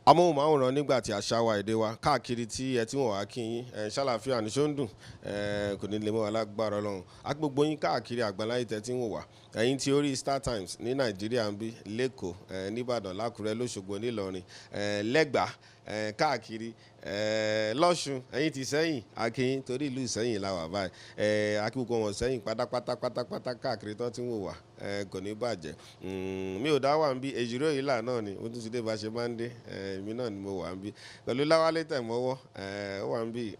amóhùnmáwòrán nígbà tí àṣà wa èdè wa káàkiri tí ẹ ti wọ̀n wá kí yín ṣàlàfíà ní ṣóńdùn kò ní lè mọ́ wa lágbára Ọlọ́run agbègbè yín káàkiri àgbáláyé tẹ́ ti ń wò wá ẹ̀yin tí orí Star Times ní Nàìjíríà ń bí lẹ́kọ̀ọ́ nìbàdàn lákùrẹ́ lọ́ṣogbo nílọrin lẹ́gbàá káàkiri lọ́ṣùn ẹ̀yin ti sẹ́yìn akínyìn torí ìlú ìsẹ́yìn la wà báyìí akíkó wọn sẹ́yìn pátápátá káàkiri tó ti ń wò wá kò ní bàjẹ́ mi ò dá wà ń bí èjìrò yìí là náà ni ó tún ti dé bá ṣe máa ń dé èmi náà ni mo wà ń bí pẹ̀lú láwálé tẹ̀mọ́wọ́ ó wà ń bí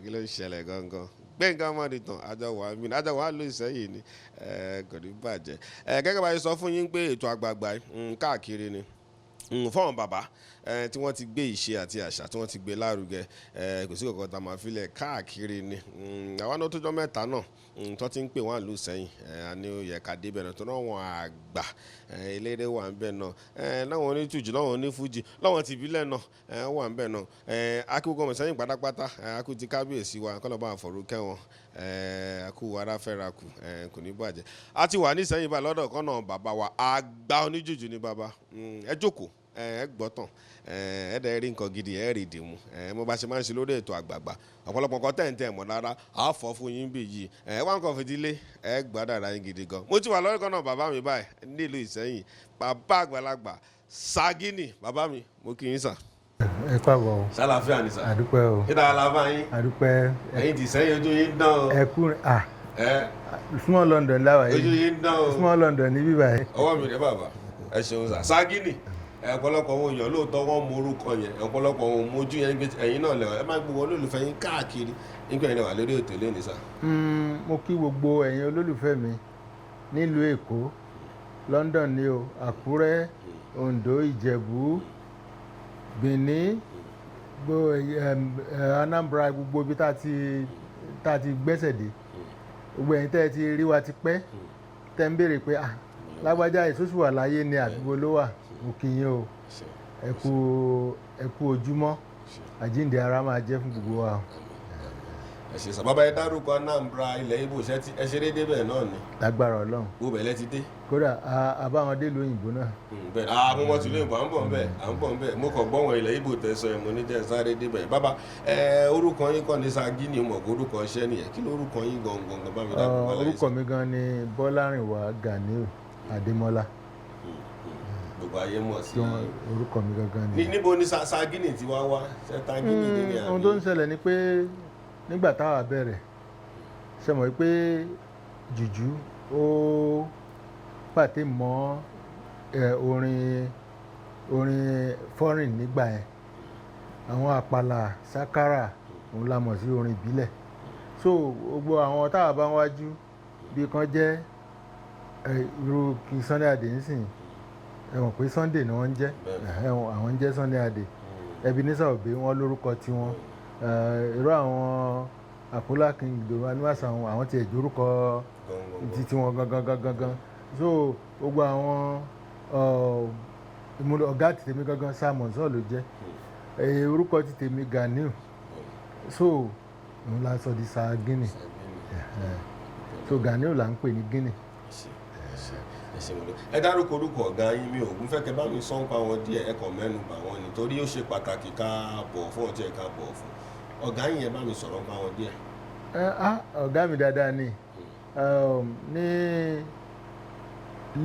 kí ló ń ṣẹlẹ̀ gangan gbẹ̀ngàn mọ́nìtàn àjọ wà ń bí àjọ wà ló ìsẹ́yìn ni kò ní bàjẹ́ gẹ́gẹ́ bá ṣe sọ fún yín pé ètò àgbààgbà káàkiri ni fọ́ọ̀n bàbá tí wọ́n ti gbé ìṣe àti àṣà tí wọ́n ti gbé lárugẹ kò sí kankan tá a máa filẹ̀ káàkiri ni àwọn náà tó jọ mẹ́ta náà tó ti ń pè wọ́n àlù sẹ́yìn àní oyè kàdé bẹ̀rẹ̀ tó náà wọ́n àgbà eléré wà ń bẹ̀ náà láwọn oní Juju láwọn oní fuji láwọn ti ìbílẹ̀ náà wà ń bẹ̀ náà akíkó ọmọ sẹ́yìn pátápátá akú ti kábíyèsí wa kọ́lọ́ bá àfọ̀rúkẹ́ wọn akú aráfẹ́rakù kò ní bàjẹ́ a ti wà ní sẹ́yìn bá lọ́dọ̀ kọ́nà bàbá wa àgbà oní Juju ni bàbá ẹ jókòó ẹ gbọ́tàn ẹ dẹ̀ rí nǹkan gidi ẹ rí ìdìmú mo bá ṣe máa ń ṣe lórí ètò àgbààgbà ọ̀pọ̀lọpọ̀ nǹkan tẹ̀ mọ́ rárá àá fọ́ fún yín bí yìí wá nǹkan fìdílé ẹ gbádàrá yín gidi gan mo ti wà lọ́rọ̀ kan náà bàbá mi báyìí nílùú Ìsẹ́yìn bàbá àgbàlagbà Sagini bàbá mi mo kí yín sàn. ẹ káàbọ̀ o. ṣàlàfíà ni sà. àdúpẹ́ o. kí dáa la bá yín. àdúpẹ́. ẹ̀yin ti sẹ́yìn ojú yín dán o. ẹ kú small London láwa yìí. ojú yín dán o. small London ní bíbá yìí. ọwọ́ mi rẹ bàbá ẹ ṣeun sà Sagini ọ̀pọ̀lọpọ̀ ohun èèyàn lóòótọ́ wọ́n mọ orúkọ yẹn ọ̀pọ̀lọpọ̀ ohun mojú yẹn gbé ẹ̀yin náà lẹ́wọ̀n ẹ máa gbogbo olólùfẹ́ yín káàkiri nígbà yẹn wà lórí ètò ilé nìsa. mo kí gbogbo ẹ̀yin olólùfẹ́ mi nílùú Èkó London ni o Àkúrẹ́ Oǹdó Ìjẹ̀bú Benin Anambra gbogbo ibi tá a ti gbẹ́sẹ̀ dé gbogbo ẹ̀yin tẹ́ ẹ ti rí wa ti pẹ́ tẹ́ ń béèrè pé lágbájá ìsúsù wà láyé ni àdúgbò ló wà mo kí yín o ẹ kú ojúmọ́ àjíǹde ara máa jẹ́ fún gbogbo wa. ẹ ṣe sábàbá ẹ dárúkọ Anambra ilẹ̀ Ìgbò ẹ ṣeré débẹ̀ náà ni. lágbára Ọlọ́run. wo bẹ̀lẹ̀ ti dé. kódà àbáwọn dé lóyìnbó náà. bẹ́ẹ̀ àwọn ọmọ tìlú òyìnbó à ń bọ̀ ń bẹ̀ mo kàn gbọ́ wọn ilẹ̀ Ìgbò tẹ̀sán ẹ̀ mo ní jẹ́ sáré débẹ̀. bàbá orúkọ yín kọ́ ní Sagini mọ̀ orúkọ iṣẹ́ nìyẹn kí lórúkọ yín gangan bá mi dábò wá láyé. orúkọ mi gan ni Bọ́lárìnwá Ganiu Adémọ́lá. gbogbo ayé mọ̀ sí orúkọ mi gangan ni. níbo ni Sagini ti wá ṣe Sagini ní àná. ohun tó ń ṣẹlẹ̀ ni pé nígbà táwa bẹ̀rẹ̀ ṣe mọ̀ pé Juju ó pàtẹ mọ́ orin foreign nígbà yẹn àwọn àpàlà sákárà òun la mọ̀ sí orin ìbílẹ̀ so gbogbo àwọn táwa bá ń wájú bí kan jẹ́ irú kí Sunday Adé ń sìn ẹ̀wọ̀n pé Sunday ni wọ́n ń jẹ́ àwọn ń jẹ́ Sunday Adé Ebenezer Obey wọn lórúkọ tiwọn irú àwọn àpòlá kingdom aníwàsàn àwọn ti ẹ̀jọ́ orúkọ títí wọn gangan so gbogbo àwọn ọ̀gá ti tèmi gangan Simon sọ ló jẹ́ orúkọ ti tèmi Ganiu so òun la sọ di Sagini so Ganiu là ń pè ní Guinea. ẹ dárúkọ orúkọ ọ̀gá yín mi ò gún fẹ́ kẹ́ bá mi sọ ń pa wọn díẹ̀ ẹ kàn mẹ́nu bà wọ́n nítorí ó ṣe pàtàkì ká bọ̀ fún ọtí ẹ̀ ká bọ̀ fún ọ̀gá yín yẹn bá mi sọ̀rọ̀ ń pa wọn díẹ̀. ọ̀gá mi dáadáa ni ní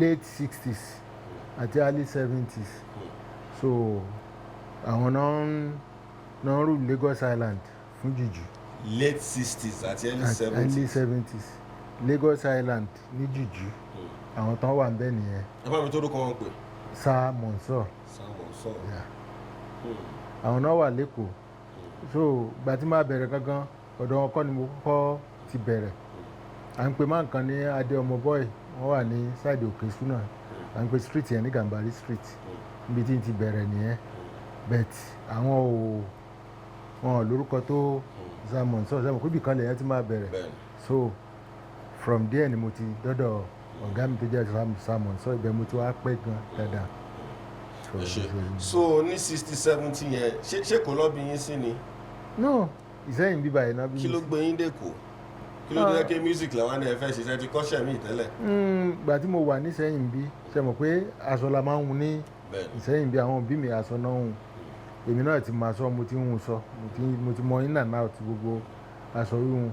late 60s àti early 70s so àwọn náà ń rule Lagos Island fún Juju. late 60s àti early 70s Lagos Island ní Juju àwọn tán wà ń bẹ nìyẹn. ẹ bá mi tó orúkọ wọn pè. Sir Monsor. àwọn náà wà lẹ́kọ̀ọ́ so gbà tí máa bẹ̀rẹ̀ gangan ọ̀dọ̀ wọn kọ́ ni mo kọ́ ti bẹ̀rẹ̀ à ń pè má nǹkan ní adé ọmọ bọ́ì wọ́n wà ní sáìdì òkè súnà à ń pè street yẹn ní Gàmbàrí street níbi tí n ti bẹ̀rẹ̀ nìyẹn bet àwọn wọn lórúkọ tó Sir Monsor sẹ́wọ̀n kóbì kan lèyẹn ti máa bẹ̀rẹ̀ so from there ni mo ti dọ́dọ̀ ọ̀gá mi tó jẹ́ Sir Monsor ibẹ̀ mo ti wá pẹ́ gan dáadáa. so ní 60-70 yẹn ṣé kò lọ́ọ́ bí yín sí ni. no Ìsẹ́yìn bíbá yìí náà bí. kí ló gbé yín dẹ́kọ̀ kí ló dé kí music làwọn náà fẹ́ ṣiṣẹ́ ti kọ́ṣẹ́ mi tẹ́lẹ̀. gbà tí mo wà ní Ìsẹ́yìn bí ṣe mọ̀ pé aṣọ la máa ń hun ní Ìsẹ́yìn bí àwọn òbí mi aṣọ náà hun èmi náà ti máa sọ, mo ti ń hun sọ, mo ti mọ in and out gbogbo aṣọ wíwun.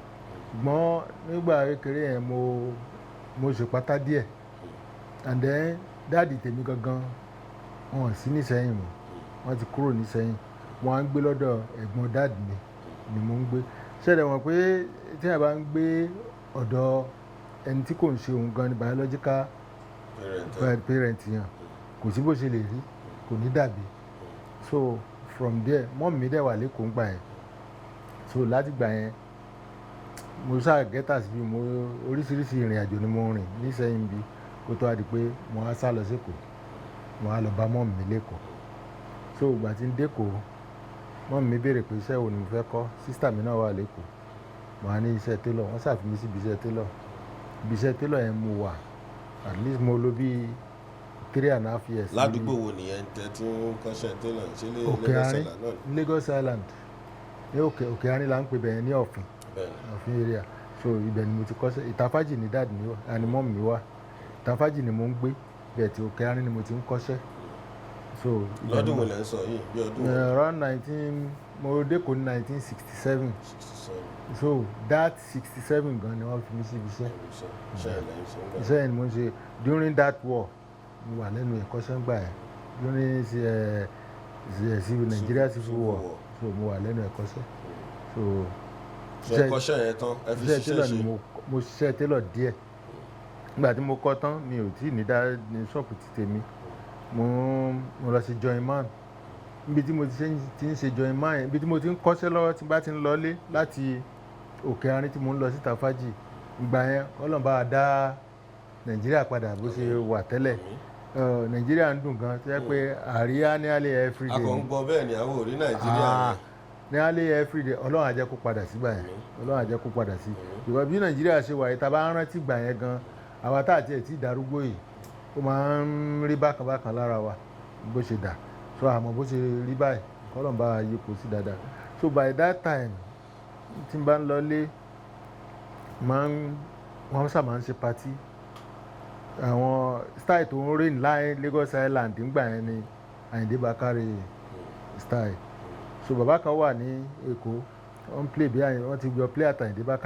Ṣùgbọ́n nígbà kékeré yẹn mo ṣe pátá díẹ̀. And then dáàdì tèmi gangan wọn sí ní Ìsẹ́yìn mọ́, wọ́n ti kúrò ní Ìsẹ́yìn. Mo wá ń gbé lọ́dọ̀ ẹ̀gbọ́n dáàdì mi ni mo ń gbé. Ṣẹ̀dẹ̀ mọ̀ pé tí a bá ń gbé ọ̀dọ̀ ẹni tí kò ń ṣe òun gan ni biological parent yẹn, kò sí bó ṣe lè rí, kò ní dàbí. So from there mọ́mì mi dẹ̀ wà lÉkòó ńgbà yẹn. So láti ìgbà yẹn mo ṣáà gẹ́tà síbi oríṣiríṣi ìrìn àjò ni mo rìn ní Ìsẹ́yìn bí kó tó wá di pé mo wá sá lọ sí Èkó, mo wá lọ bá mọ́mì mi l'Ékòó. So ìgbà tí ń d'Ékòó, mọ́mì mi béèrè pé iṣẹ́ wo ni mo fẹ́ kọ́. Sísítà mi náà wà l'Ékòó, mo wá ní iṣẹ́ tailor. Wọ́n ṣà fi mí sí ibi iṣẹ́ tailor. Ibi iṣẹ́ tailor yẹn mo wà at least mo lò bí 3.5 years. Ládùúgbò wo nìyẹn tẹ́ tí ń kọ́ṣẹ́ tailor? Ṣé Òkè Àárín, Lagos Island. Ní Òkè Àárín là ń pè bẹ̀yẹn ní Ọ̀fìn area. So ibẹ̀ ni mo ti kọ́ṣẹ́. Ìtafájì ni dáàdì mi wà, àní mọ́mì mi wà. Ìtafájì ni mo ń gbé, bẹ́ẹ̀ tí Òkè Àárín ni mo ti ń kọ́ṣẹ́. So lọ́dún wo lẹ́ ń sọ yìí? Bí ọdún wo? Around 19 mo d'Ékòó ní 1967. So that 67 gan ni wọ́n fi mí sí ibi iṣẹ́. Iṣẹ́ yẹn ni mo ń ṣe. During that war mo wà lẹ́nu ẹ̀kọ́ṣẹ́ ńgbà yẹn. During Nigeria civil war, so mo wà lẹ́nu ẹ̀kọ́ṣẹ́. So ṣe kọ́ṣẹ́ yẹn tán ẹ fi ṣiṣẹ́ ṣe? Mo ṣiṣẹ́ tailor díẹ̀. Nígbà tí mo kọ́ tán mi ò tí ì ní ṣọ́ọ̀pù ti tèmi. Mo lọ sí joinman. Níbi tí mo ti ń ṣe joinman yẹn, ibi tí mo ti ń kọ́ṣẹ́ lọ́wọ́ tí bá ti ń lọlé láti Òkè Àárín tí mo ń lọ sí Ìtafájì. Ìgbà yẹn Ọlọ́run bá wa dá Nàìjíríà padà bó ṣe wà tẹ́lẹ̀. Nàìjíríà ń dùn gan, tó jẹ́ pé àríyá ní alẹ́ everyday. A kò ń gbọ́ bẹ́ẹ̀ ni àwọn ò rí Nàìjíríà rẹ̀. Ní alẹ́ everyday Ọlọ́run á jẹ́ kó padà sí ìgbà yẹn. Ọlọ́run á jẹ́ kó padà sí. Ìwọ bí Nàìjíríà ṣe wà yìí, tá bá rántí ìgbà yẹn gan, àwa tá àti ẹ̀ tí darúgbó yìí, ó máa ń rí bákan bákan lára wa bó ṣe dà. So àmọ́ bó ṣe rí báyìí, Ọlọ́run bá wa yípo sí dáadáa. So by that time tí n bá ń lọlé, wọ́n sábà máa ń ṣe party. Àwọn style tó ń reign láì Lagos Island nígbà yẹn ni Ayinde style. So bàbá kan wà ní Èkó, wọ́n play bí Ayinde, wọ́n ti gbọ́ play àti Ayinde gan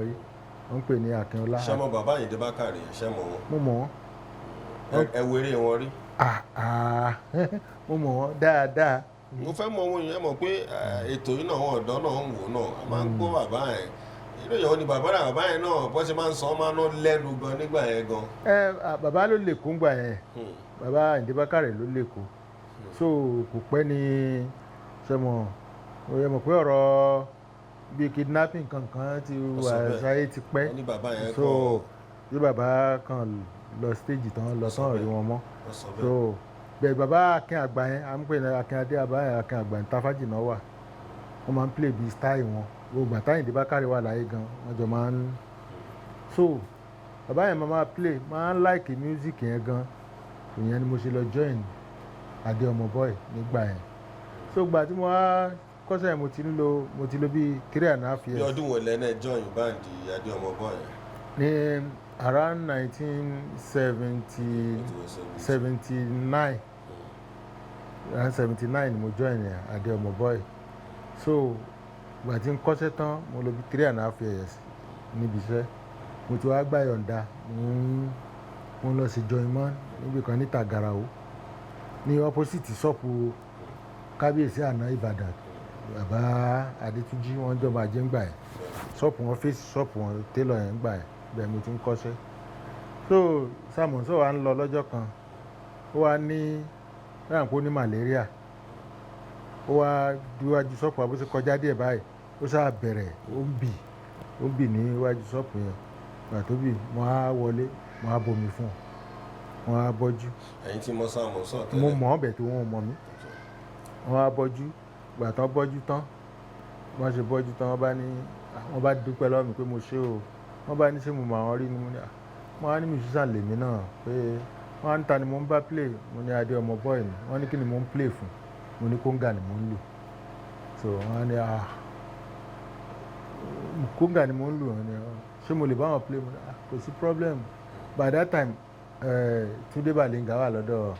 rí. Wọ́n pè ní Akínọlá. Ṣé mọ bàbá Ayinde ṣé mọ wọn? Mo mọ̀ wọ́n. Ẹ wo eré wọn rí? Mo mọ̀ wọ́n dáadáa. Mo fẹ́ mọ ohun yẹn mọ̀ pé ètò yìí náà àwọn ọ̀dọ́ náà ń wò náà, a máa ń gbọ́ bàbá yẹn. Inú ìyàwó ni bàbá yẹn náà bó ṣe máa ń sọ ọ́ máa ń lẹ́nu gan nígbà yẹn gan. Bàbá ló lè kó ńgbà yẹn. Bàbá Ayinde ló lè kó. So kò pẹ́ ni ṣe mọ̀ pé ọ̀rọ̀ bíi kidnapping kankan ti wà sáyé ti pẹ́. So bí bàbá kan lọ stage tán lọ tán rí wọn mọ́. So bẹ́ẹ̀ bàbá Akin Àgbà yẹn, à ń pè ní Akin Àgbà ní Ìtafájì náà wà. Wọ́n máa ń play bí style wọn. Gbogbo àti Ayinde wà láyé gan, wọ́n jọ máa ń. So bàbá yẹn máa play, máa ń like music yẹn gan. Ìyẹn ni mo ṣe lọ join Adeomo nígbà yẹn. So ìgbà tí mo wá kọ́ṣẹ́ yẹn mo ti lò bí 3.5 years. Bí ọdún wo lẹ́nà join band Adeomo yẹn? Ní around 1979. Around 79 ni mo join Adeomo. So ìgbà tí ń kọ́ṣẹ́ tán mo lò bí 3.5 years níbi iṣẹ́. Mo ti wá gbà yọ̀ǹda, mo lọ sí joinman níbi kan ní Tàgàràwó ní opposite ṣọ́ọ̀pù kábíyèsí àná Ìbàdàn, bàbá Adétúnjí, wọ́n jọba jẹ́ ńgbà yẹn. Ṣọ́ọ̀pù wọn fèsì ṣọ́ọ̀pù wọn tailor yẹn ńgbà yẹn, bẹ́ẹ̀ mo ti ń kọ́ṣẹ́. So Sàmọ̀sọ́ wa ń lọ lọ́jọ́ kan, ó wá ní ráńpó ní malaria. Ó wá díwájú ṣọ́ọ̀pù àbúṣe kọjá díẹ̀ báyìí, ó sáà bẹ̀rẹ̀ ó ń bì ní iwájú ṣọ́ọ̀pù yẹn. Ìgbà tó bì, mo á wọlé, mo á bomi fún un, mo á bọ́jú. Ẹ̀yin tí mo Sàmọ̀sọ́ tẹ́lẹ̀? Mo mọ̀ ọ́ bẹ̀ tí wọ́n mọ̀ mí. Wọ́n á bọ́jú. Ìgbà tán bọ́jú tán, wọ́n ṣe bọ́jú tán, wọ́n bá dúpẹ́ lọ́wọ́ mi pé mo ṣe o. Wọ́n bá ní ṣé mo mọ̀ àwọn rí ni mo ní. Mo á ní musician lèmi náà pé wọ́n á ní ta ni mo ń bá play. Mo ní Adeomo ni. Wọ́n ní kí ni mo ń play fún. Mo ní kóńgà ni mo ń lò. So wọ́n á ní kóńgà ni mo ń lò. Ṣé mo lè bá wọn play? Mo ní kò sí problem. By that time Túndé Bàlíngà wà lọ́dọ̀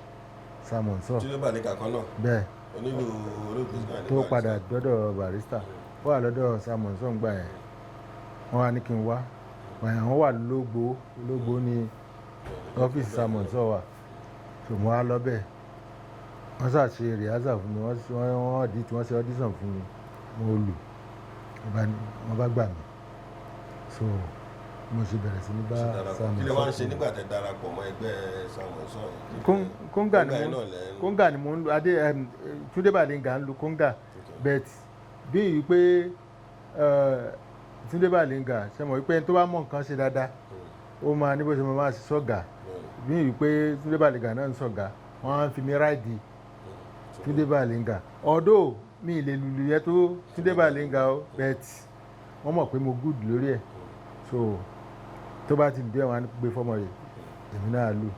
Sàmọ̀sọ́. Túndé Bàlíngà kan náà? Bẹ́ẹ̀ onílù olóògbé tó padà dọ́dọ̀ barista ó wà lọ́dọ̀ Samuel Song gbà yẹn wọ́n wá ní kí n wá àwọn wà lógbó ní ọ́fíìsì Samuel Song wà so mo wá lọ́bẹ̀ wọ́n ṣàṣe rìhásà fún mi wọ́n ṣe audition fún mi mo lù wọ́n bá gbà mí so mo ṣe bẹ̀rẹ̀ sí ní bá Samuel Song. kí ló wá ń ṣe nígbà tẹ́ darapọ̀ mọ́ ẹgbẹ́ Samuel Song? kóńgà ni mo ń lu Túndé Bàlíngà ń lu kóńgà bet bí i pé Túndé Bàlíngà ṣe mọ̀ wípé tó bá mọ̀ nǹkan ṣe dáadáa ó máa ní bó ṣe máa ṣe sọ́gà bí i pé Túndé Bàlíngà náà ń sọ̀gà wọ́n á fi mi ráìdì Túndé Bàlíngà ọ̀dọ́ mi ì lè lùlù yẹn tó Túndé Bàlíngà ó bet wọ́n mọ̀ pé mo good lórí ẹ̀ so tó bá ti dé wọn á gbé fọ́mọ rẹ̀ èmi náà lù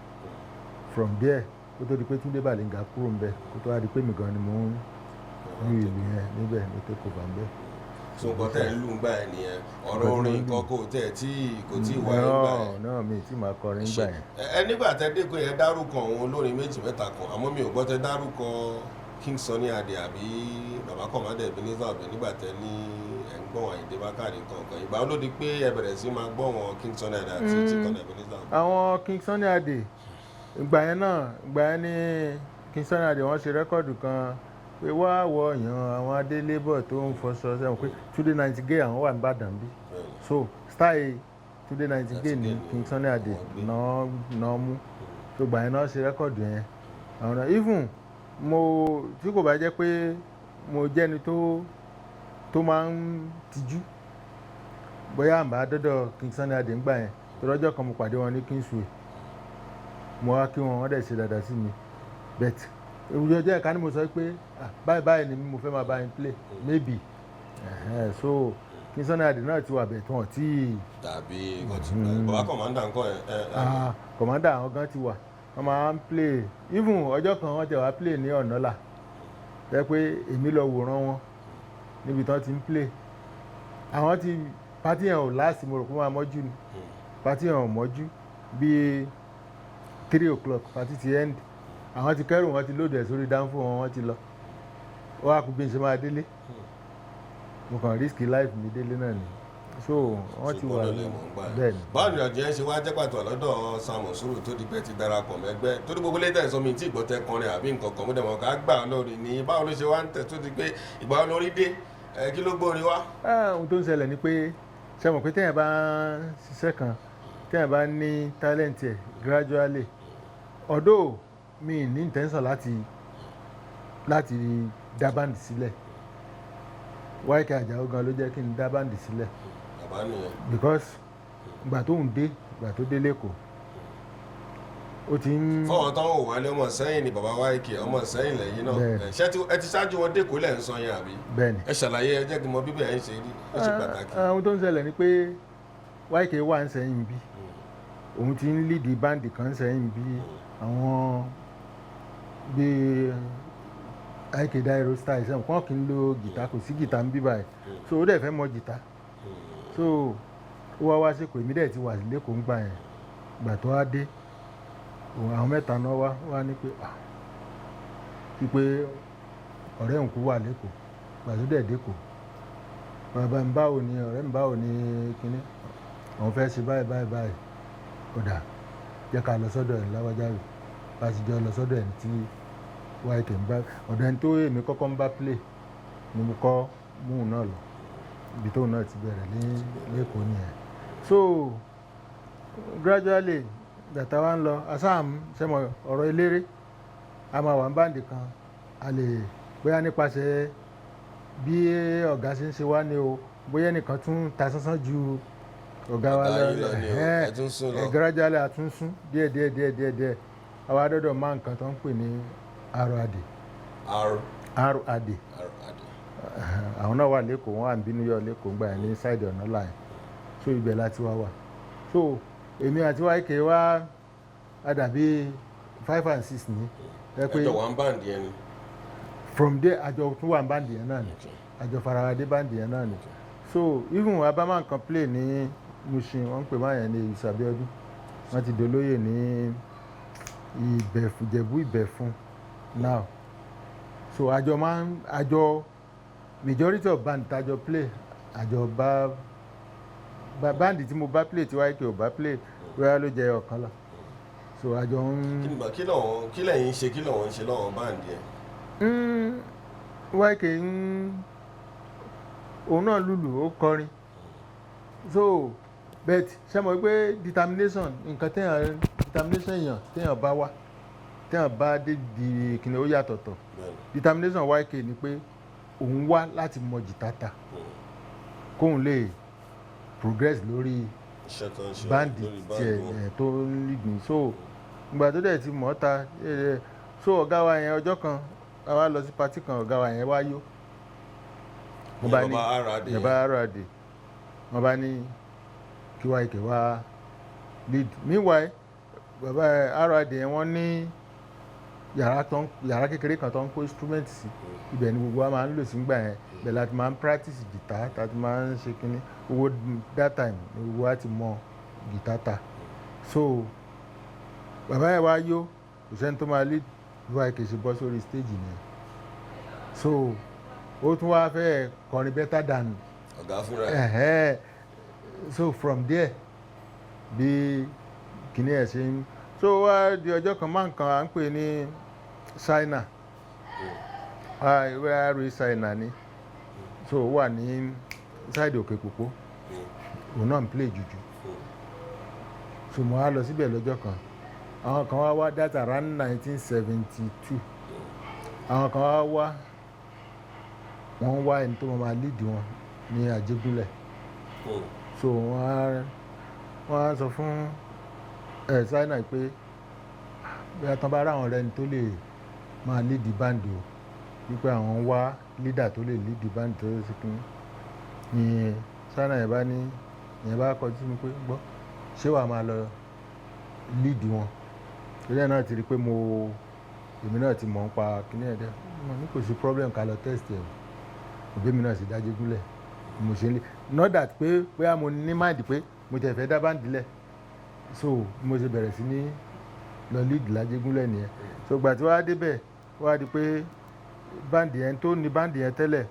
from there kó tó di pé Túndé Bàlíngà kúrò ń bẹ kó tó wá di pé mi gan ni mo ń lu ìlú yẹn níbẹ̀ ní tẹ́kọ̀ bá ń bẹ. so nǹkan tẹ́ ń lù ń gbà ẹ̀ nìyẹn ọ̀rọ̀ orin nǹkan kò tí wáyé gbà ẹ̀. náà mi tí màá kọrin gbà yẹn. ẹ nígbà tẹ́ dé pé ẹ dárúkọ àwọn olórin méjì mẹ́ta kan àmọ́ mi ò gbọ́ tẹ́ dárúkọ King Sunny Adé àbí bàbá Kọ̀mádé Ebenezer Obey nígbà tẹ́ ní ẹ̀ ń gbọ́n Àyìndé Bákàrè kankan ìgbà wo ló di pé ẹ bẹ̀rẹ̀ sí máa gbọ́ wọn King Sunny Adé àti Chicken Ebenezer Obey. àwọn King Sunny Adé ìgbà yẹn ní King Sunny Adé wọ́n ṣe rẹ́kọ̀dù kan pé wá wọ̀nyàn àwọn adélébọ̀ tó ń fọṣọ sẹ́wọ̀n pé Túndé Nightingale àwọn wà ní Ìbàdàn bí so style Túndé Nightingale ní King Sunny Adé náà mú so ìgbà yẹn náà ṣe rẹ́kọ̀dù yẹn àwọn náà even tí kò bá jẹ́ pé mo jẹ́ni tó máa ń tijú bóyá àmbá dọ́dọ̀ King Sunny Adé ńgbà yẹn tó lọ́jọ́ kan mo pàdé wọn ní Kingsway mo wá kí wọ́n dẹ̀ ṣe dáadáa sí mi bet ìwúyọ jẹ́ ẹ̀ka ni mo sọ pé báyìí ni mo fẹ́ máa bá yín play maybe so King Sunny Adé náà ti wà bẹ̀ tán tí. tàbí bàbá Kọ̀mádé ńkọ́ ẹ̀. Kọ̀mádé àwọn gan ti wà wọ́n máa ń play even ọjọ́ kan wọ́n tẹ̀ wá play ní ọ̀nàlà jẹ́ pé èmi lọ wòran wọn níbi tán ti ń play àwọn ti pátí yẹn ò láàsì mo rò pé wọ́n máa mọ́jú ni pátí yẹn ò mọ́jú bíi 3 o'clock pátí ti end àwọn ti kẹ́rù wọn ti lóde ẹ̀ sórí dánfò wọn ti lọ ó wá kú bí n ṣe máa délé mo kàn risk life mi délé náà ni so wọ́n ti wà bẹ́ẹ̀ ni. báwo ni ọ̀jẹ̀ ṣe wá jẹ́ pàtó lọ́dọ̀ Samuel Sùúrù tó di pé ti darapọ̀ mẹ́gbẹ́ torí gbogbo létà ìsọ mi tí ìgbọ́tẹ́ kọrin àbí nǹkan kan mọ́tẹ́ wọn ká gbà lórí ni báwo ló ṣe wá ń tẹ̀ tó di pé ìgbà lórí dé kí ló gbórin wá. ohun tó ń ṣẹlẹ̀ ni pé ṣe mọ̀ pé téèyàn bá ń ṣiṣẹ́ kan téèyàn bá ní talent ẹ̀ gradually although mi ní intention láti dá báńdì sílẹ̀ YK Àjàó gan ló jẹ́ kí n dá báńdì sílẹ̀ because ìgbà tó dé lẹ́kọ̀ọ́ ó ti ń. fọwọ́n táwọn ò wálé ọmọ sẹ́yìn ni bàbá YK ọmọ sẹ́yìn lẹ́yìn náà ṣé ẹ ti ṣáájú wọn dẹ́kọ̀ọ́ lẹ́ ń sọ yẹn àbí. bẹ́ẹ̀ni ẹ ṣàlàyé ẹ jẹ́ kí n mọ bíbẹ̀ ẹ̀ ń ṣe rí ó ṣe pàtàkì. ohun tó ń ṣẹlẹ̀ ni pé YK wà ń sẹ́yìn bí òun ti ń lead báńdì kan sẹ́yìn bí àwọn bíi IK Dairo style ṣe nǹkan kì í lo gìtá kò sí gìtá ń bí báyìí so ó dẹ̀ fẹ́ mọ gìtá so ó wá sí kò èmi dẹ̀ ti wà lẹ́kọ̀ọ́ ń gbà yẹn gbà tó wá dé àwọn mẹ́ta náà wá ní pé ọ̀rẹ́ òun kú wà lẹ́kọ̀ọ́ gbà tó dẹ̀ dẹ́kọ̀ọ́ bàbá mi báwo ni ọ̀rẹ́ mi báwo ni kinní àwọn fẹ́ ṣe báyìí kódà jẹ́ ká lọ sọ́dọ̀ ẹ̀ láwájá rẹ̀ bá ti jọ lọ sọ́dọ̀ ẹ̀ tí YK ń bá ọ̀dọ̀ ẹni tó èmi kọ́kọ́ ń bá play ni mo kọ́ mú un náà lọ ibi tóun náà ti bẹ̀rẹ̀ lẹ́kọ̀ọ́ nìyẹn so gradually dàtà wa ń lọ asáàm sẹ́mọ̀ ọ̀rọ̀ eléré a máa wà ń báǹdì kan a lè bóyá nípasẹ̀ bí ọ̀gá ṣe ń ṣe wá ní o bóyá nìkan tún ta sánsán ju ọ̀gá wa lọ gradually àtúnsún díẹ̀ àwa dọ́dọ̀ máa nǹkan tó ń pè ní RAD àwọn náà wà lẹ́kọ̀ọ́ wọn wà ń bínú yọ lẹ́kọ̀ọ́ ń gbà yẹn ní side ọ̀nà line so ibẹ̀ láti wà so èmi àti YK wá àdàbí 5 and 6 ní. ẹjọ wà ń báǹdì yẹn ni. from there àjọ tún wà ń báǹdì yẹn náà ni àjọ faradé báǹdì yẹn náà ni so even abama kan play ní Mushin wọ́n ń pè máa yẹn ní Ìsàbíọ́dún wọ́n ti dolóyè ní Ìjẹ̀bú Ìbẹ̀fún now so àjọ majority of band tájọ play àjọ band tí mo bá play tí YK ò bá play bóyá ló jẹ ọ̀kan lọ so àjọ ń. kí lẹ́yìn ṣe kí lọ́wọ́ ń ṣe lọ́wọ́ band yẹn. YK òun náà lùlù ó kọrin so but ṣe mọ̀ pé determination nǹkan determination èèyàn téèyàn bá wá téèyàn bá dé di kìnìún ó yàtọ̀tọ̀ determination YK ni pé òun wá láti mọ jìtá ta kóun lè progress lórí báńdì tiẹ̀ tó ń lìgbìn so ìgbà tó dẹ̀ ti mọ̀ ọ́ ta so ọ̀gá wa yẹn ọjọ́ kan a wá lọ sí patí kan ọ̀gá wa yẹn wá yó wọ́n bá ní wọ́n bá ní kí YK wá lead meanwhile bàbá RD yẹn wọ́n ní yàrá kékeré kan tó ń kó instrument sí ibẹ̀ ni gbogbo wa máa ń lò sí gbà yẹn ibẹ̀ láti máa ń practice guitar láti máa ń ṣe kínní owó that time ni gbogbo wa ti mọ guitar ta so bàbá yẹn wá yó kò sẹ́ni tó máa lead YK ṣe bọ́ sórí stage yẹn so ó tún wá fẹ́ kọrin better than ọ̀gá fúnra ẹ̀. So from there bí kìíní ẹ̀ ṣe ń so wá di ọjọ́ kan máa ń kan à ń pè ní Ṣáínà ìwé àrùn Ṣáínà ni so wà ní ṣáìdì òkè pòpó òun náà ń play jùjú so mo wá lọ síbẹ̀ lọ́jọ́ kan àwọn kan wá that around 1972 àwọn kan wá wọ́n wá ẹni tó máa lead wọn ní Àjẹgúnlẹ̀ so wọ́n á sọ fún Ṣáínà pé bí a tán bá ráwọn rẹni tó lè máa lead band o wípé àwọn wá leader tó lè lead band tó sì kún ní Ṣáínà yẹn bá kọjú sí mi pé gbọ́ ṣé wàá máa lọ lead wọn torí ẹ̀ náà ti rí pé èmi náà ti mọ̀ ń pa kíní ẹ̀dẹ́ mo ní kò sí problem ká lọ test ẹ̀ òbí mi náà sì d'Àjẹgúnlẹ̀ mo ṣe ń lé not that pé bóyá mo ní mind pé mo tẹ̀ fẹ́ dá báńdì lẹ̀ so mo ṣe bẹ̀rẹ̀ sí ní lọ lead l'Àjẹgúnlẹ̀ nìyẹn so gbà tí wàá débẹ̀ wàá di pé báńdì yẹn tó ní báńdì yẹn tẹ́lẹ̀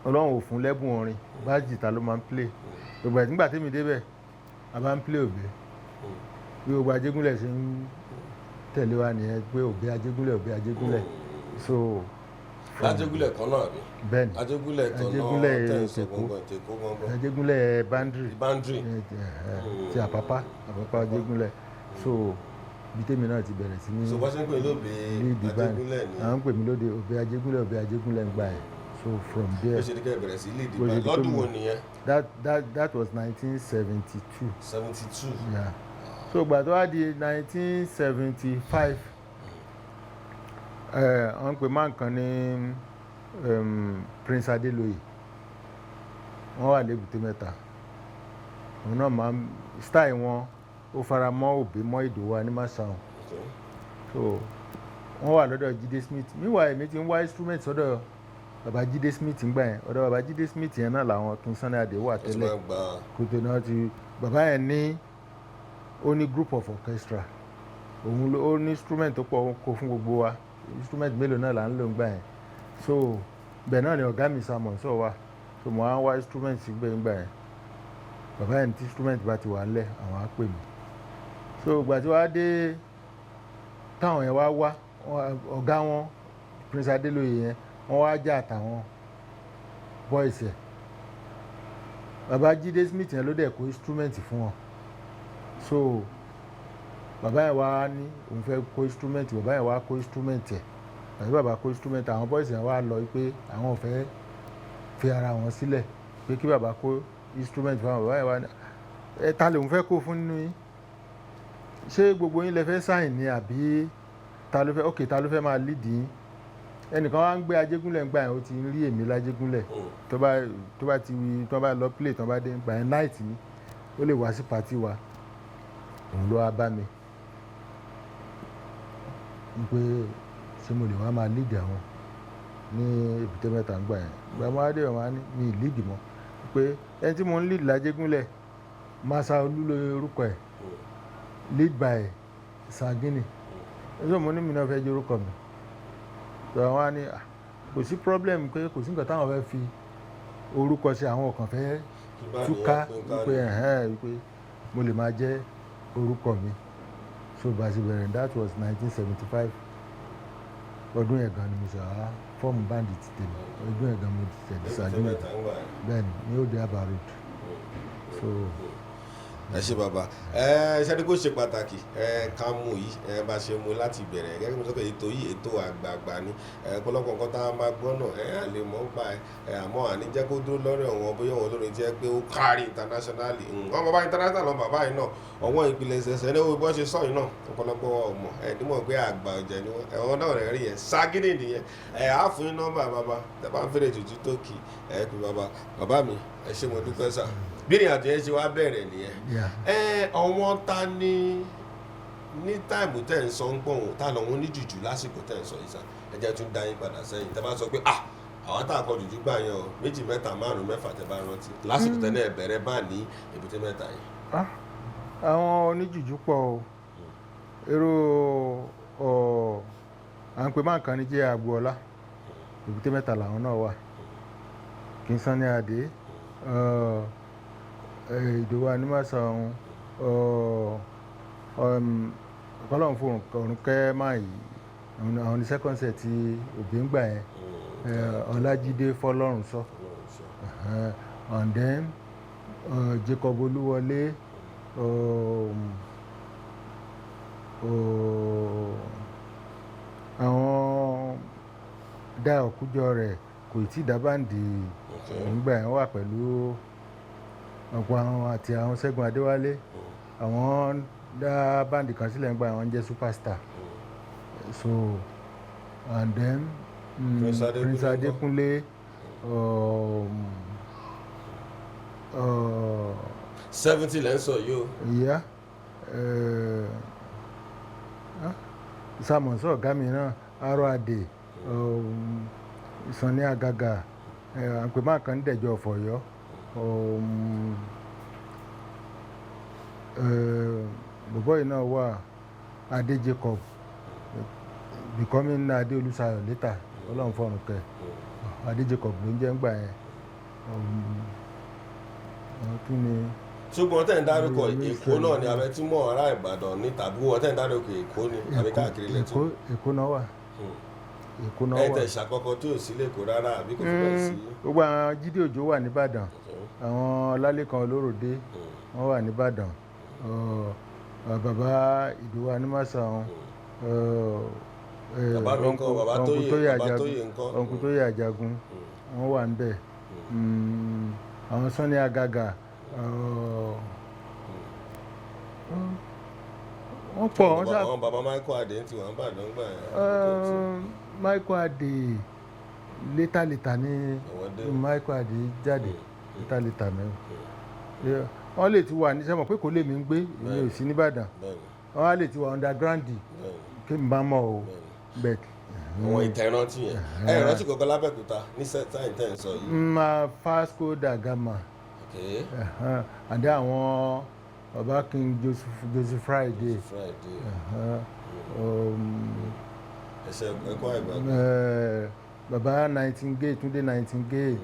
Ọlọ́run ò fún lẹ́bùn orin bá jìtá ló máa ń play gbogbo ẹ̀ nígbà tèmi débẹ̀ a bá ń play òbí bí gbogbo Àjẹgúnlẹ̀ ṣe ń tẹ̀lé wa nìyẹn pé òbí Àjẹgúnlẹ̀ so. Àjẹgúnlẹ̀ kan náà ni. Bẹ́ẹ̀ni Àjẹgúnlẹ̀ kan náà tẹ̀sán gbọ̀ngàn Àjẹgúnlẹ̀ boundary ti Àpápá Àjẹgúnlẹ̀ so bí tèmi náà ti bẹ̀rẹ̀ sí ní. so bá ṣe ń pè lóde Àjẹgúnlẹ̀ ni. à ń pè mí lóde òbí Àjẹgúnlẹ̀ ń gbà yẹn so from there. ó ṣe ní kẹ́ bẹ̀rẹ̀ sí lead band lọ́dún wo nìyẹn. that was 1972. 72. Yeah. so gbà tó wá di 1975 wọ́n pè máa ń kan ní Prince Adeloye wọ́n wà l'Ébùté Mẹ́ta òun náà máa ń style wọn ó fara mọ́ òbí mọ́ Ìdòwú Animasound so wọ́n wà lọ́dọ̀ Jídé Smith meanwhile èmi ti ń wá instrument sọ́dọ̀ bàbá Jídé Smith ń gbà yẹn ọ̀dọ̀ bàbá Jídé Smith yẹn náà làwọn King Sunny Adé wà tẹ́lẹ̀ kòtò náà ti bàbá yẹn ní ó ní group of orchestra òun ó ní instrument tó pọ̀ kó fún gbogbo wa instrument mélòó náà là ń lò ń gbà yẹn so bẹ́ẹ̀ náà ni ọ̀gá mi Samuel sọ wà so mo á wá instrument gbẹ̀ngbà yẹn bàbá yẹn tí instrument bá ti wà ńlẹ̀ àwọn á pè mí so ìgbà tí wàá dé táwọn yẹn wá ọ̀gá wọn Prince Adeloye yẹn wọ́n wá jà àtàwọn boys ẹ̀ bàbá Jídé Smith yẹn ló dẹ̀ kó instrument fún wọn so bàbá yẹn wá ní òun fẹ́ kó instrument bàbá yẹn wá kó instrument ẹ̀ àti bàbá kó instrument àwọn boys yẹn wá lọ pé àwọn ò fẹ́ fi ara wọn sílẹ̀ pé kí bàbá kó instrument fún àwọn bàbá yẹn wá ní ẹ ta lòun fẹ́ kó fún nínú yín ṣé gbogbo yín lẹ fẹ́ sign ni àbí ta ló fẹ́ máa lead yín ẹnìkan wá ń gbé Àjẹgúnlẹ̀ ń gbà yẹn ó ti rí èmi l'Àjẹgúnlẹ̀ tó bá lọ play tó bá dé gbà yẹn night ni ó lè wá sí party wa òun ló wá bá mi pé ṣé mo lè wá máa lead àwọn ní Èbúté Mẹ́ta ń gbà yẹn ìgbà mo wá dé wọn ní mi lead mọ́ pé ẹni tí mo ń lead l'Àjẹgúnlẹ̀ Masa Olú lórúkọ ẹ̀ lead by Sagini ẹ̀sọ́ mo ní mi náà fẹ́ jẹ́ orúkọ mi so àwọn á ní kò sí problem pé kò sí nǹkan táwọn fẹ́ fi orúkọ ṣe, àwọn ọ̀kan fẹ́ túká wípé mo lè máa jẹ́ orúkọ mi. So bá a ṣe bẹ̀rẹ̀ that was 1975 ọdún yẹn gan ni mo ṣe fọ́ọ̀mù báńdì ti tèmi, ọdún yẹn gan mo ti tẹ̀lé ṣáájú bẹ́ẹ̀ ni ní òde Aba road. So ẹ ṣe bàbá ṣáde kó ṣe pàtàkì ká mú yìí bá ṣe mú láti bẹ̀rẹ̀ gẹ́gẹ́ bí mo sọ pé ètò yìí ètò àgbààgbà ni ọ̀pọ̀lọpọ̀ nǹkan tá a máa gbọ́ náà à lè mọ̀ ń pa àmọ́ àní jẹ́ kó dúró lọ́rọ̀ wọn bóyá wọn lórí jẹ́ pé ó kárí internationally wọn bàbá international lọ bàbá yìí náà ọwọ́n ìpìlẹ̀ ṣẹṣẹ ní owó bó ṣe sọ yìí náà ọ̀pọ̀lọpọ̀ ọmọ ẹ̀dínmọ̀ pé àgbà ọ̀jẹ̀ ni wọn ẹ̀wọ̀n náà rẹ̀ rí yẹn ságídì nìyẹn á fún yín nọ́mbà bàbá tẹ́ bá ń fẹ́rẹ̀ jùjú tó kì ẹ̀ pé bàbá mi ẹ ṣé mo dúpẹ́ sà bí ni àtúnyẹ ṣe wá bẹ̀rẹ̀ nìyẹn ọwọ́n ta ní táìmù tẹ̀ ń sọ ń gbọ̀n ta lọ́wọ́n ní jùjú lásìkò tẹ̀ ń sọ yìí sá ẹ jẹ́ tún dá yín padà sẹ́yìn tẹ́ bá sọ pé àwọn tá a kọ jùjú gbà yẹn o 2 3 4 5 mẹ́fà tẹ́ bá rántí lásìkò tẹ́ náà bẹ̀rẹ̀ bá ní Èbúté Mẹ́ta yìí. àwọn oníjùjú pọ̀ o èrò à ń pè máa kan ní jẹ́ Agboola Èbúté Mẹ́ta làwọn náà wà kí n sán ní adé Ìdòwú Animasa ọ̀kọ́lọ́hún fún ọ̀run kẹ́ máa yìí àwọn ní second set ti òbí ń gbà yẹn Ọlájídé Fọlọ́run sọ and then Jacob Olúwọlé àwọn dá ọ̀kújọ rẹ̀ kò tí ì dá báǹdì nígbà yẹn wà pẹ̀lú ọ̀pọ̀ àwọn àti àwọn Ṣẹ́gun Adéwálé àwọn dá báǹdì kan sílẹ̀ nígbà àwọn jẹ́ Superstar so and then Prince Adékúnlé 70 lẹ́ ń sọ yìí o. ìyá Sàmọ̀sọ́ ọ̀gá mi náà Arọ́ Adé Sanni Àgàgà àpèmá kan dẹ̀jọ́ ọ̀fọ̀yọ́ bọ̀bọ́ yìí náà wà Adé Jacob becoming Adé Olúṣayọ̀ later Ọlọ́run fọ́run kẹ́ Adé Jacob ló ń jẹ́ ń gbà yẹn kí ni. ṣùgbọ́n tẹ̀ ń dárúkọ Èkó náà ni abẹ́ tí mọ̀ ará Ìbàdàn ní tàbí wọ́n tẹ̀ ń dárúkọ Èkó ni àbí káàkiri lẹ́tọ́. Èkó náà wà. Èkó náà wà. ẹ tẹ̀ ṣàkọ́kọ́ tí ò sí lẹ́kọ̀ọ́ rárá àbí kò fi bẹ́ẹ̀ sí. gbogbo àwọn Jídé Òjó wà nìbàdàn àwọn Ọlálékan Olóròdé wọ́n wà nìbàdàn bàbá Ìdòwú Animasa ọ̀nkú tó yẹ àjàgún wọ́n wà níbẹ̀ àwọn Sanni Àgàgà wọ́n pọ̀ wọ́n sá. àwọn bàbá Michael Adé ti wà ń bà lọ́ngbà yẹn. Michael Adé létà ní Michael Adé jáde létà mẹ́rin wọ́n lè ti wà ní sẹ́mọ̀ pé kò lè mí ń gbé èmi ò sí nìbàdàn wọ́n á lè ti wà underground kí n bá mọ̀ o bẹ́ẹ̀. àwọn ìtẹ̀ ìrántí yẹn ìrántí kankan lábẹ́òkúta ní sáyẹn tẹ̀ ń sọ yìí. Vasco da Gama àdé àwọn baba King Joseph Friday ẹsẹ ẹkọ àgbà baba Nightingale Túndé Nightingale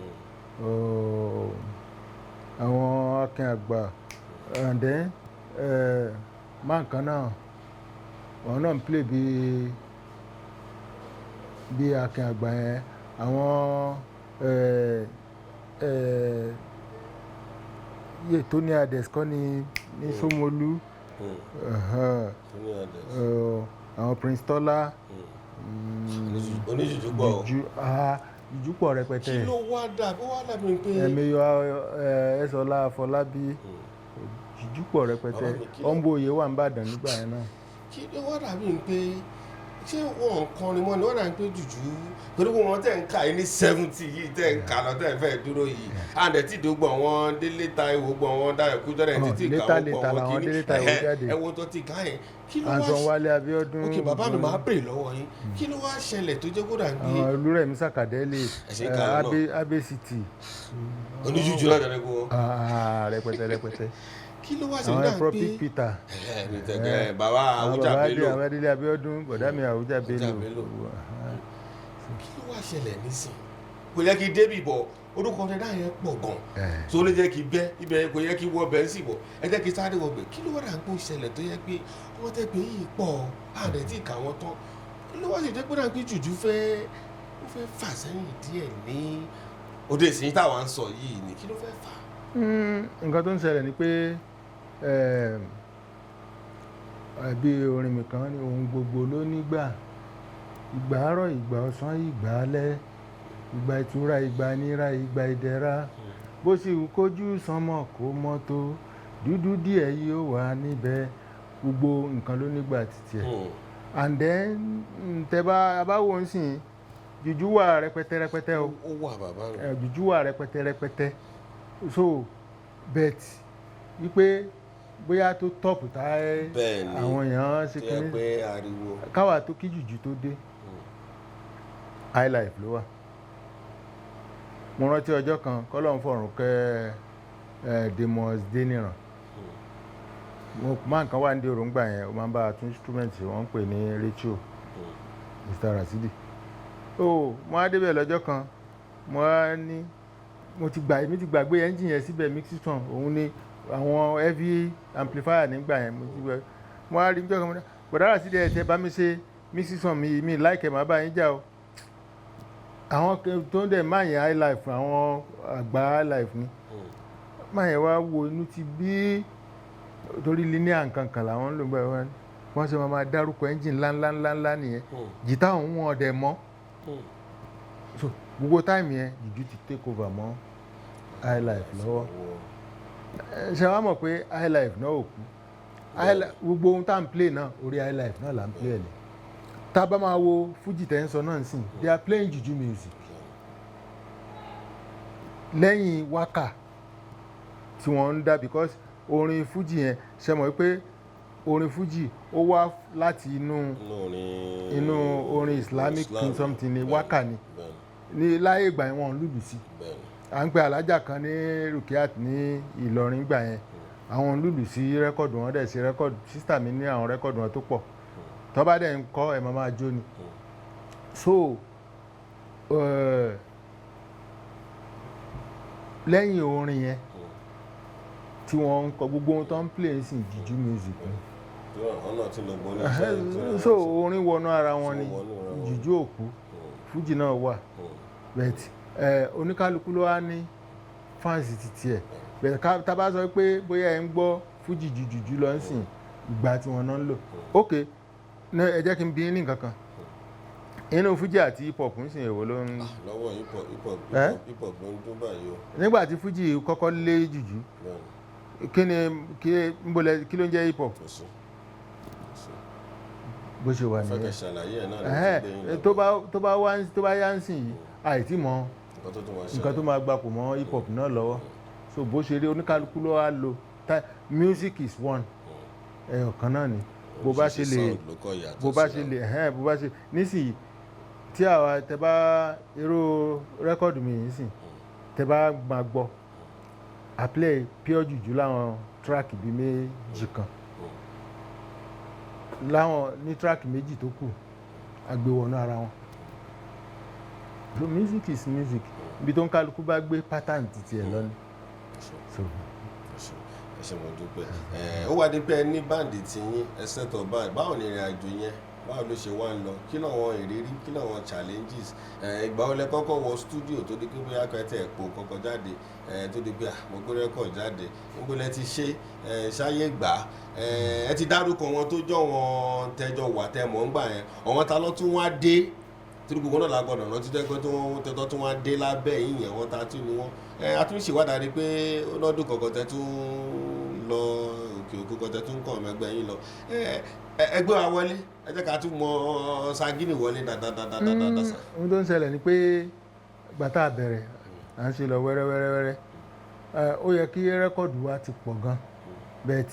àwọn Akin Àgbà and then man kan náà wọn náà ń play bí Akin Àgbà yẹn àwọn Tony Ades kọ́ ní Ṣómolú àwọn Prince Tọ́lá oníjùjú pọ̀ jùjú pọ̀ rẹpẹtẹ. kí ló wá dàbí pé. ẹ̀mẹyọ Ẹ̀sọ́lá Afọlábí jùjú pọ̀ rẹpẹtẹ ọ̀nbọ̀yé wà ń bàdàn nígbà yẹn náà. kí ló wá dàbí pé ṣé wọn kọrin mọ́ ni wọ́n dàbí pé jùjú torí wọn tẹ̀ ń kà yín ní 70 yìí tẹ̀ ń kà lọ tẹ̀ ń fẹ́ dúró yìí àǹdẹ̀ tí ìdógbò wọn Délé Táíwò gbọ̀ wọn Dayọ̀ Kújọ́rẹ́ títí kà wọ́n gbọ̀ wọn kíní ẹ̀wọ̀n tó ti ká yẹn kí ló wá Anson Wálé Abíọ́dún. ok bàbá mi máa bèrè lọ́wọ́ yín kí ló wá ṣẹlẹ̀ tó jẹ́ kó dà ń gbé. Olúrẹ̀mí Sàkàdẹ́lì Abe City. oníjújú náà dẹ̀ kó. rẹpẹtẹ. kí ló wá ṣe dà ń gbé. àwọn Prophet Peter. bàbá Àwùjá Bello. àwọn Adélé Abíọ́dún bọ̀dá mi Àwùjá Bello. kí ló wá ṣẹlẹ̀ nísìn kò yẹ kí débì bọ̀ orúkọ rẹ̀ náà yẹn pọ̀ gan tó lè jẹ́ kí bẹ́ ibẹ̀ kò yẹ kí wọ bẹ́ẹ̀ sì bọ̀ ẹ jẹ́ kí sáré wọ bẹ̀ kí ló wá dà ń kó ṣẹlẹ̀ tó yẹ pé wọ́n tẹ́ pé yìí pọ̀ àdẹ̀ tí kà wọ́n tán ló wá sì jẹ́ pé dàgbé jùjú fẹ́ fà sẹ́yìn díẹ̀ ní òde ìsìn táwa ń sọ yìí ni kí ló fẹ́ fà. nǹkan tó ń ṣẹlẹ̀ ni pé bí orin mi kan ní ohun gbogbo ló nígbà ìgbà àárọ̀ ìgbà ọ̀sán ìgbà alẹ́ ìgbà ìtura ìgbà nira ìgbà ìdẹ̀ra bó sì wù kójú sánmọ̀ kó mọ́ tó dúdú díẹ̀ yóò wà níbẹ̀ gbogbo nǹkan ló nígbà títí ẹ̀ and then tẹ́ bá wò ń sìn jùjú wà rẹpẹtẹ o ó wà bàbá rẹ jùjú wà rẹpẹtẹ so bet wípé bóyá tó tọ́pù tá àwọn èèyàn ṣe kí ní káwà tó kí jùjú tó dé high life ló wà. Mo rántí ọjọ́ kan kọ́lọ̀ ń fọ̀rùn kẹ́ Demos Deniran máa nǹkan wà ní òrùngbà yẹn o máa ń bá tún instrument wọ́n ń pè ní Rachel Mr. Rasidi mo á débẹ̀ lọ́jọ́ kan mo á ní mo ti gbàgbé engine yẹn síbẹ̀ mixing tone òun ni àwọn heavy amplifier nígbà yẹn mo á rí níjọ́ kan mo ní bọ̀dá Rasidi ẹ̀ tẹ́ bá mi ṣe mixing tone mi láìkẹ́ máa bá yín jà o àwọn tó ń dẹ̀ máa yẹn high life àwọn àgbà high life ni máa yẹn wá wo inú ti bí torí linear nǹkan làwọn ń lò bẹ́ẹ̀ wọ́n ṣe máa dárúkọ engine ńláńlá nìyẹn jìtá òun wọn ọ̀dẹ̀ mọ́ so gbogbo táìmù yẹn jùjú ti take over mọ́ high life lọ́wọ́ ṣe wá mọ̀ pé high life náà ò kú gbogbo ohun tá à ń play náà orí high life náà là ń play ẹ̀ ni tá a bá máa wo fuji tẹ́ ń sọ náà sìn they are playing juju music lẹ́yìn wákà tí wọ́n ń dá because orin fuji yẹn ṣe mọ̀ pé orin fuji ó wá láti inú orin islamic something ni wákà ni ní láyé ìgbà yẹn wọ́n lùlù sí à ń pe alájà kan ní Rukiat ní Ìlọrin gbà yẹn àwọn lùlù sí rẹ́kọ̀dù wọn dẹ̀ sí rẹ́kọ̀dù sísítà mi ní àwọn rẹ́kọ̀dù wọn tó pọ̀ tó bá dẹ̀ ń kọ́ ẹ̀ máa jó ni so lẹ́yìn orin yẹn tí wọ́n ń kọ gbogbo ohun tó ń play sí juju music ni so orin wọnú ara wọn ni juju òkú fuji náà wà but oníkálukú ló wá ní fáǹsì títí ẹ̀ but tá bá sọ pé bóyá ẹ ń gbọ́ fuji juju lọ ń sìn ìgbà tí wọ́n náà ń lò ok ẹ jẹ́ kí n bí ní nǹkan kan inú fuji àti hip hop ń sìn èwo ló ń. lọ́wọ́ hip hop ló ń dún báyìí o. nígbà tí fuji kọ́kọ́ lé jùjú kí ló ń jẹ́ hip hop. bó ṣe wà nìyẹn. fẹ́kẹ̀ ṣàlàyé ẹ̀ náà ló ti gbé yín lọ. tó bá yá ń sìn yìí àìtí mọ nǹkan tó máa gbapò mọ́ hip hop náà lọ́wọ́ so bó ṣe rí oníkálukú ló wá lo music is one ẹ̀yọ̀ kan náà ni bó bá ṣe nísìnyí tí àwa tẹ bá irú rẹ́kọ̀dù mi yìí sìn tẹ bá máa gbọ́ I play pure juju láwọn tíráàkì bíi méjì kan láwọn ní tíráàkì méjì tó kù àgbéwọ̀nú ara wọn so music is music ibi tó ń kálukú bá gbé pattern títí ẹ̀ lọ́ni. Ṣé mo dúpẹ́ ó wá dé pé ní báǹdì tí yín ẹsẹ̀ tó báyìí báwo ni ìrìn àjò yẹn báwo ló ṣe wá ń lọ kí làwọn ìrírí kí làwọn challenges ìgbà wo lẹ kọ́kọ́ wọ studio tó di pé bóyá kẹtẹ ẹ̀pọ̀ kọ́kọ́ jáde tó di pé mo gbé rẹ́kọ̀d jáde níbo lẹ ti ṣe ṣáyé gbà ẹ ti dárúkọ wọn tó jọ wọn tẹjọ wà tẹ mọ̀ ń gbà yẹn ọ̀wọ́n ta ló tún wá dé torí gbogbo náà la gbọ́dọ̀ rántí jẹ́ pé tẹ́tọ́ tún wá dé lábẹ́ ìyẹn wọn ta tún ni wọn àtúnṣèwádàá rí pé lọ́dún kọ̀ọ̀kan tẹ́ tún lọ òkè òkú kan tẹ́ tún kàn mẹ́gbẹ́ yín lọ ẹgbẹ́ wa wọlé ẹ jẹ́ ká tún mọ sagini wọlé dáadáa sá. ohun tó ń ṣẹlẹ̀ ni pé gbàtà bẹ̀rẹ̀ à ń ṣe lọ wẹ́rẹ́wẹ́rẹ́ ó yẹ kí rẹ́kọ̀dù wa ti pọ̀ gan but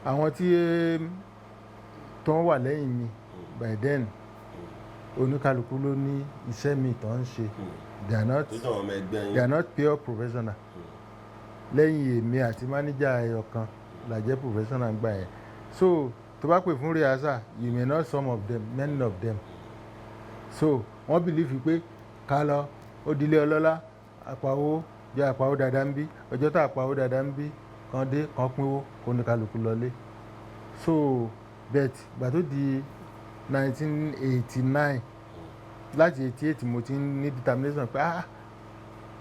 àwọn tí tó ń wà lẹ́yìn mi by then oníkálukú ló ní iṣẹ́ mi tó ń ṣe they are not pure professional lẹ́yìn èmi àti mánéjà ẹyọ kan la jẹ́ professional gbà yẹn so tó bá pè fún rehearsal you may know some of them many of them so wọ́n bìlífì pé ká lọ ó dilé ọlọ́lá àpawó jẹ́ àpawó dáadáa ń bí ọjọ́ tá àpawó dáadáa ń bí kan dé kan pínwó kó ní kálukú lọlé. So bet gbà tó di 1989 láti 88 mo ti ní determination pé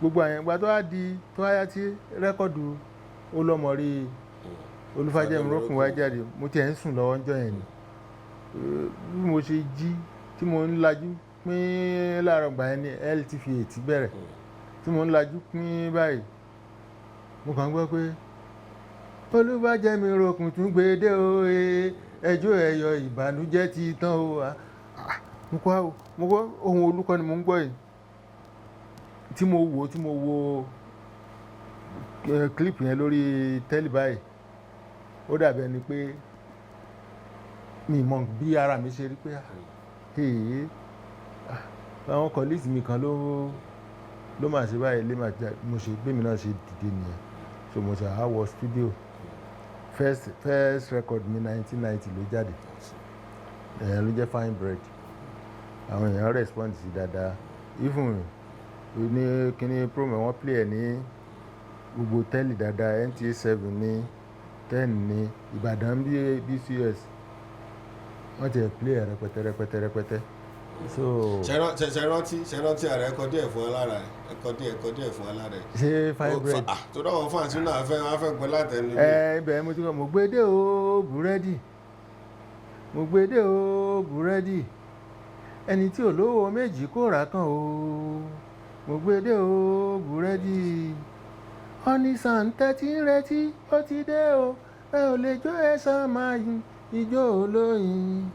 gbogbo àyẹn gbà tó wá di tó wáyá tí rẹ́kọ̀dù oluomo rí olúfàjẹ́mi rókùn wá jáde mo ti ẹ̀ ń sùn lọ́wọ́ ńjọ́ yẹn ni bí mo ṣe jí tí mo ń lajú pín láàárọ̀ gbà yẹn ní LTV8 bẹ̀rẹ̀ tí mo ń lajú pín báyìí mo kàn gbọ́ pé olúfàjẹ́mi rókùn tún gbé dé o ẹjọ́ ẹ̀yọ ìbànújẹ́ ti tán o mo gbọ́ ohun olúkọ ni mo ń gbọ́ yìí tí mo wo clip yẹn lórí tẹ́lì báyìí ó dàbí ẹni pé mi mọ̀ bí ara mi ṣe rí pé àwọn colleagues mi kan ló máa ṣe báyìí lé mo ṣe gbé mi náà ṣe dìde nìyẹn so mo ṣe àwọ̀ studio first record mi 1990 ló jáde ló jẹ́ fine bread àwọn èèyàn respond sí dáadáa even ní kíní promo wọ́n play ẹ̀ ní gbogbo tẹ́lì dáadáa NTA 7 ní 10 ní Ìbàdàn BCS wọ́n ti play ẹ̀ rẹpẹtẹ so. ṣẹrántí ààrẹ ẹ̀kọ́ díẹ̀ fún alára ẹ̀kọ́ díẹ̀ fún alára ẹ̀. ṣé fine bread. tó dáwọn fún àti náà fẹ́ pẹ́ látẹnu. ibẹ̀ mo ti kọ́ mo gbé dé o búrẹ́dì mo gbé dé o búrẹ́dì ẹni tí olówó méjì kó rà kàn o mo gbé dé o búrẹ́dì ọ́nìsàn tẹ́tí ń retí ó ti dé o ẹ ò lè jó ẹ sá máa ijó olóyin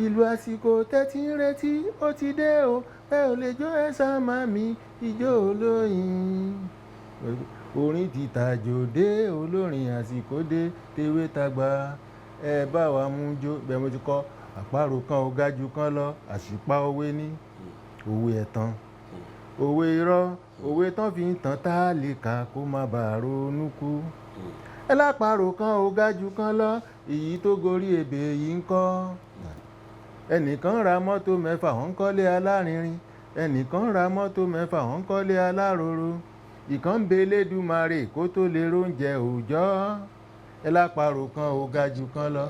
ìlú àsìkò tẹ́tí ń retí ó ti dé o ẹ ò lè jó ẹ sá máa mi ijó olóyin orin ti tàjò dé olórin àsìkò dé tewé tagbà ẹ bá wa mú jó bẹ́ẹ̀ mo ti kọ́ àparò kan ò ga jù kan lọ àṣìpá òwe ní òwe ẹ̀tàn òwe irọ́ òwe tán fi ń tàn tá a lè kà kó má bàa ronú kú ẹlápàrò kan ò ga jù kan lọ èyí tó gorí ebè yìí ń kọ́ ẹnìkan ra mọ́tò mẹ́fà wọ́n ń kọ́lé alárinrin ẹnìkan ra mọ́tò mẹ́fà wọ́n ń kọ́lé aláròrò ìkan ń belédùmarè kó tó lè róúnjẹ òòjọ́ ẹlápàrò kan ò ga jù kan lọ.